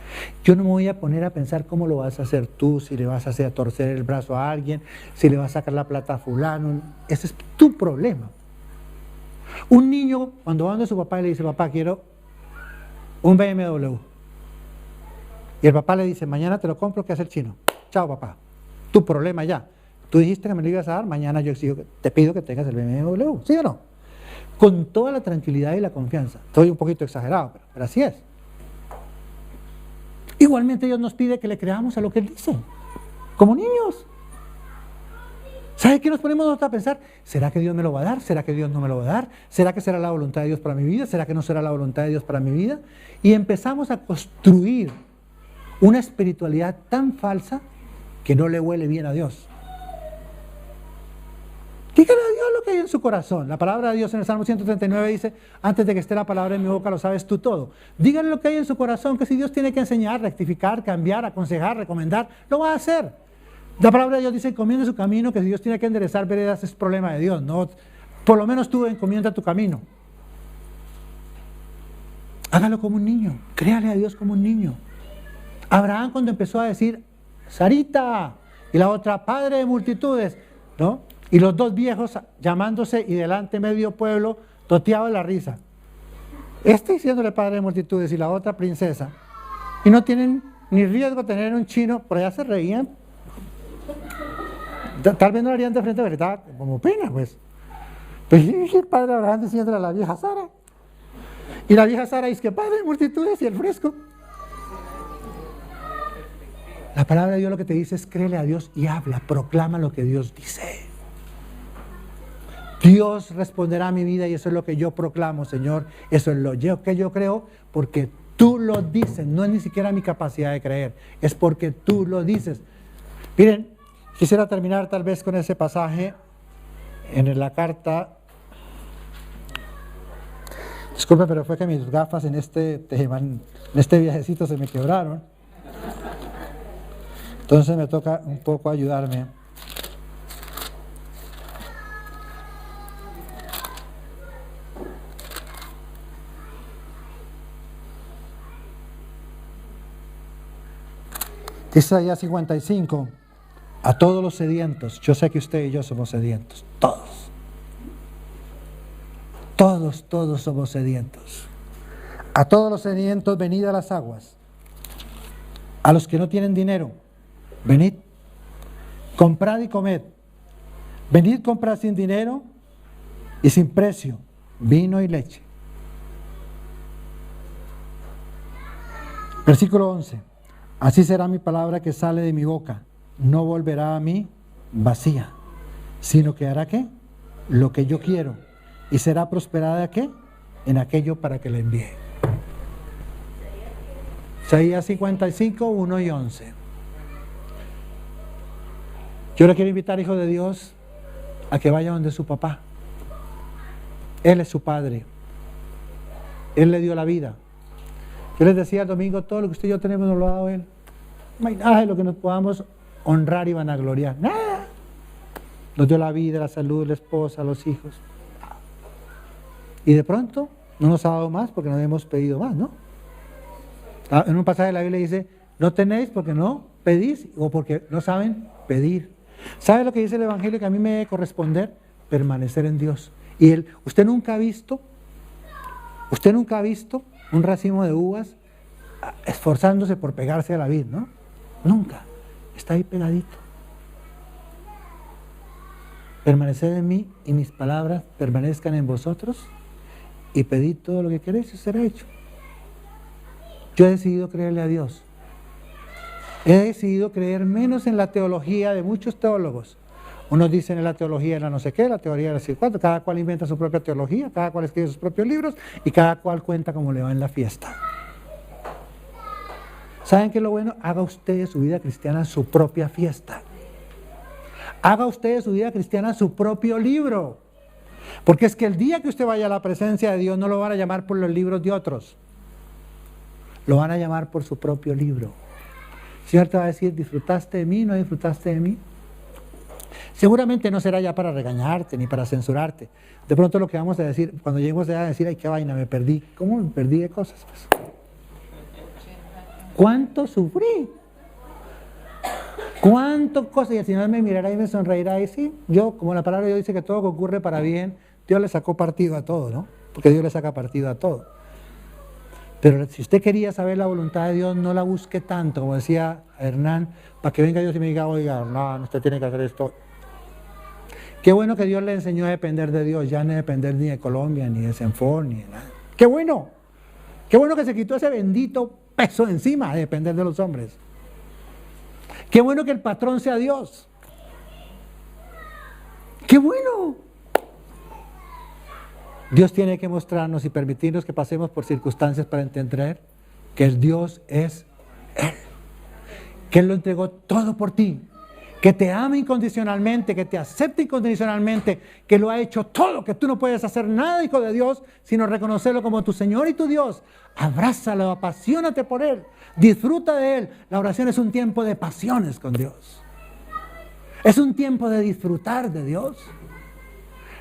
Yo no me voy a poner a pensar cómo lo vas a hacer tú, si le vas a hacer torcer el brazo a alguien, si le vas a sacar la plata a fulano. Ese es tu problema. Un niño, cuando va donde su papá y le dice, papá, quiero un BMW. Y el papá le dice, mañana te lo compro, ¿qué hace el chino? Chao, papá. Tu problema ya. Tú dijiste que me lo ibas a dar, mañana yo exijo, te pido que tengas el BMW. ¿Sí o no? Con toda la tranquilidad y la confianza. Estoy un poquito exagerado, pero así es. Igualmente Dios nos pide que le creamos a lo que Él dice, como niños. ¿Sabe qué nos ponemos nosotros a pensar? ¿Será que Dios me lo va a dar? ¿Será que Dios no me lo va a dar? ¿Será que será la voluntad de Dios para mi vida? ¿Será que no será la voluntad de Dios para mi vida? Y empezamos a construir una espiritualidad tan falsa que no le huele bien a Dios. Dígale a Dios lo que hay en su corazón. La palabra de Dios en el Salmo 139 dice, antes de que esté la palabra en mi boca lo sabes tú todo. Dígale lo que hay en su corazón, que si Dios tiene que enseñar, rectificar, cambiar, aconsejar, recomendar, lo va a hacer. La palabra de Dios dice, encomienda su camino, que si Dios tiene que enderezar veredas es problema de Dios, no, por lo menos tú encomienda tu camino. Hágalo como un niño, créale a Dios como un niño. Abraham cuando empezó a decir, Sarita, y la otra, padre de multitudes, ¿no? Y los dos viejos llamándose y delante medio pueblo toteaba la risa. Este diciéndole padre de multitudes y la otra princesa. Y no tienen ni riesgo de tener un chino, por allá se reían. Tal vez no lo harían de frente, pero estaba como pena, pues. Pues el padre Abraham diciéndole a la vieja Sara. Y la vieja Sara dice que padre de multitudes y el fresco. La palabra de Dios lo que te dice es créele a Dios y habla, proclama lo que Dios dice. Dios responderá a mi vida y eso es lo que yo proclamo, Señor. Eso es lo que yo creo porque tú lo dices. No es ni siquiera mi capacidad de creer, es porque tú lo dices. Miren, quisiera terminar tal vez con ese pasaje en la carta. Disculpe, pero fue que mis gafas en este viajecito se me quebraron. Entonces me toca un poco ayudarme. Dice allá 55, a todos los sedientos, yo sé que usted y yo somos sedientos, todos. Todos somos sedientos. A todos los sedientos, venid a las aguas. A los que no tienen dinero, venid, comprad y comed. Venid, comprad sin dinero y sin precio, vino y leche. Versículo 11. Así será mi palabra que sale de mi boca. No volverá a mí vacía, sino que hará ¿qué? Lo que yo quiero. Y será prosperada ¿qué? En aquello para que la envíe. Isaías 55, 1 y 11. Yo le quiero invitar, hijo de Dios, a que vaya donde su papá. Él es su padre. Él le dio la vida. Yo les decía el domingo, todo lo que usted y yo tenemos nos lo ha dado Él. No hay nada de lo que nos podamos honrar y vanagloriar. Nada. Nos dio la vida, la salud, la esposa, los hijos. Y de pronto no nos ha dado más porque no hemos pedido más, ¿no? En un pasaje de la Biblia dice, no tenéis porque no pedís o porque no saben pedir. ¿Sabe lo que dice el Evangelio que a mí me debe corresponder? Permanecer en Dios. Y usted nunca ha visto un racimo de uvas esforzándose por pegarse a la vid, ¿no? Nunca. Está ahí pegadito. Permaneced en mí y mis palabras permanezcan en vosotros y pedid todo lo que queréis y os será hecho. Yo he decidido creerle a Dios. He decidido creer menos en la teología de muchos teólogos. Unos dicen en la teología de la no sé qué, la teoría de la sé cuánto, cada cual inventa su propia teología, cada cual escribe sus propios libros y cada cual cuenta cómo le va en la fiesta. ¿Saben qué es lo bueno? Haga usted de su vida cristiana su propia fiesta. Haga usted de su vida cristiana su propio libro. Porque es que el día que usted vaya a la presencia de Dios no lo van a llamar por los libros de otros. Lo van a llamar por su propio libro. El Señor te va a decir, ¿disfrutaste de mí? ¿No disfrutaste de mí? Seguramente no será ya para regañarte ni para censurarte. De pronto lo que vamos a decir, cuando lleguemos allá a decir, ay, qué vaina, me perdí. ¿Cómo me perdí de cosas? Pues? ¿Cuánto sufrí? ¿Cuánto cosas? Y el Señor me mirará y me sonreirá y sí, yo, como la palabra de Dios dice que todo concurre para bien, Dios le sacó partido a todo, ¿no? Porque Dios le saca partido a todo. Pero si usted quería saber la voluntad de Dios, no la busque tanto, como decía Hernán, para que venga Dios y me diga, oiga, no, usted tiene que hacer esto. Qué bueno que Dios le enseñó a depender de Dios, ya no depender ni de Colombia, ni de Senfor, ni de nada. ¡Qué bueno! ¡Qué bueno que se quitó ese bendito peso encima de depender de los hombres! ¡Qué bueno que el patrón sea Dios! ¡Qué bueno! Dios tiene que mostrarnos y permitirnos que pasemos por circunstancias para entender que el Dios es Él. Que Él lo entregó todo por ti. Que te ama incondicionalmente, que te acepta incondicionalmente, que lo ha hecho todo, que tú no puedes hacer nada, hijo de Dios, sino reconocerlo como tu Señor y tu Dios. Abrázalo, apasionate por Él, disfruta de Él. La oración es un tiempo de pasiones con Dios. Es un tiempo de disfrutar de Dios.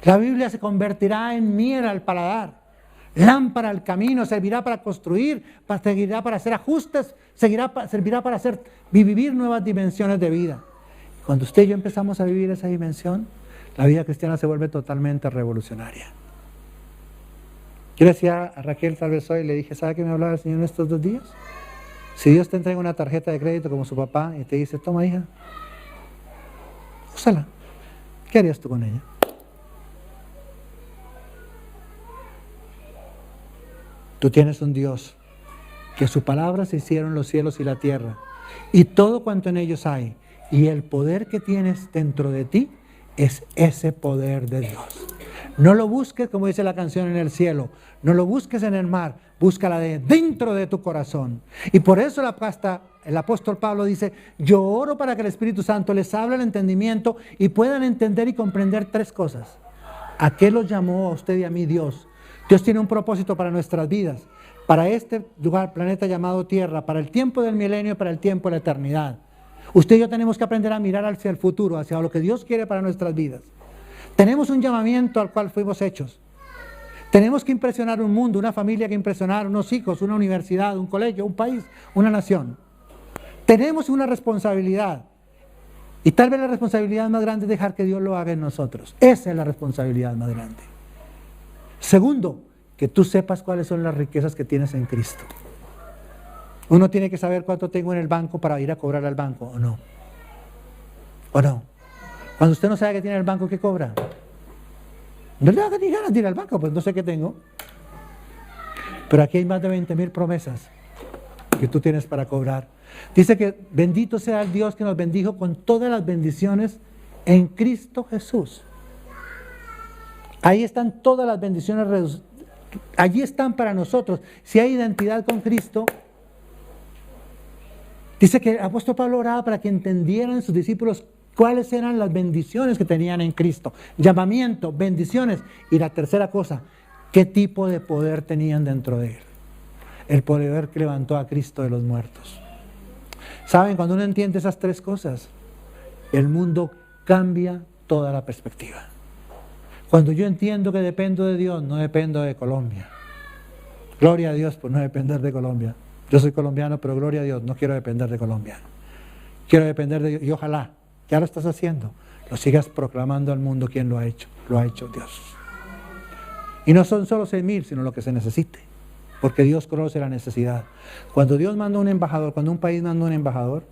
La Biblia se convertirá en miel al paladar, lámpara al camino, servirá para construir, servirá para hacer ajustes, servirá para vivir nuevas dimensiones de vida. Cuando usted y yo empezamos a vivir esa dimensión, la vida cristiana se vuelve totalmente revolucionaria. Yo le decía a Raquel tal vez hoy, le dije, ¿sabe qué me hablaba el Señor en estos 2 días? Si Dios te entrega una tarjeta de crédito como su papá y te dice, toma hija, úsala, ¿qué harías tú con ella? Tú tienes un Dios que su palabra se hicieron los cielos y la tierra y todo cuanto en ellos hay, y el poder que tienes dentro de ti es ese poder de Dios. No lo busques, como dice la canción, en el cielo, no lo busques en el mar, búscala dentro de tu corazón. Y por eso el apóstol Pablo dice, yo oro para que el Espíritu Santo les hable el entendimiento y puedan entender y comprender 3 cosas. ¿A qué los llamó a usted y a mí Dios? Dios tiene un propósito para nuestras vidas, para este lugar, planeta llamado Tierra, para el tiempo del milenio y para el tiempo de la eternidad. Usted y yo tenemos que aprender a mirar hacia el futuro, hacia lo que Dios quiere para nuestras vidas. Tenemos un llamamiento al cual fuimos hechos. Tenemos que impresionar un mundo, una familia que impresionar, unos hijos, una universidad, un colegio, un país, una nación. Tenemos una responsabilidad. Y tal vez la responsabilidad más grande es dejar que Dios lo haga en nosotros. Esa es la responsabilidad más grande. Segundo, que tú sepas cuáles son las riquezas que tienes en Cristo. Uno tiene que saber cuánto tengo en el banco para ir a cobrar al banco, ¿o no? ¿O no? Cuando usted no sabe qué tiene en el banco, ¿qué cobra? No le da ni ganas de ir al banco, pues no sé qué tengo. Pero aquí hay más de 20,000 promesas que tú tienes para cobrar. Dice que bendito sea el Dios que nos bendijo con todas las bendiciones en Cristo Jesús. Ahí están todas las bendiciones, allí están para nosotros. Si hay identidad con Cristo, dice que el apóstol Pablo oraba para que entendieran sus discípulos cuáles eran las bendiciones que tenían en Cristo. Llamamiento, bendiciones. Y la tercera cosa, qué tipo de poder tenían dentro de él. El poder que levantó a Cristo de los muertos. ¿Saben? Cuando uno entiende esas 3 cosas, el mundo cambia toda la perspectiva. Cuando yo entiendo que dependo de Dios, no dependo de Colombia. Gloria a Dios por no depender de Colombia. Yo soy colombiano, pero gloria a Dios, no quiero depender de Colombia. Quiero depender de Dios y ojalá, ya lo estás haciendo, lo sigas proclamando al mundo quién lo ha hecho Dios. Y no son solo 6,000, sino lo que se necesite, porque Dios conoce la necesidad. Cuando Dios manda un embajador, cuando un país manda un embajador,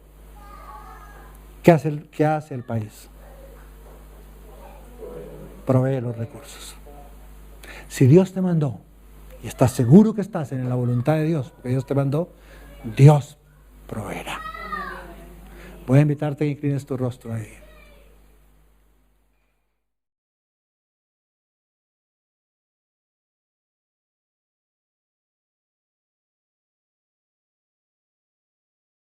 ¿qué hace el país? Provee los recursos. Si Dios te mandó y estás seguro que estás en la voluntad de Dios, porque Dios te mandó, Dios proveerá. Voy a invitarte a que inclines tu rostro ahí.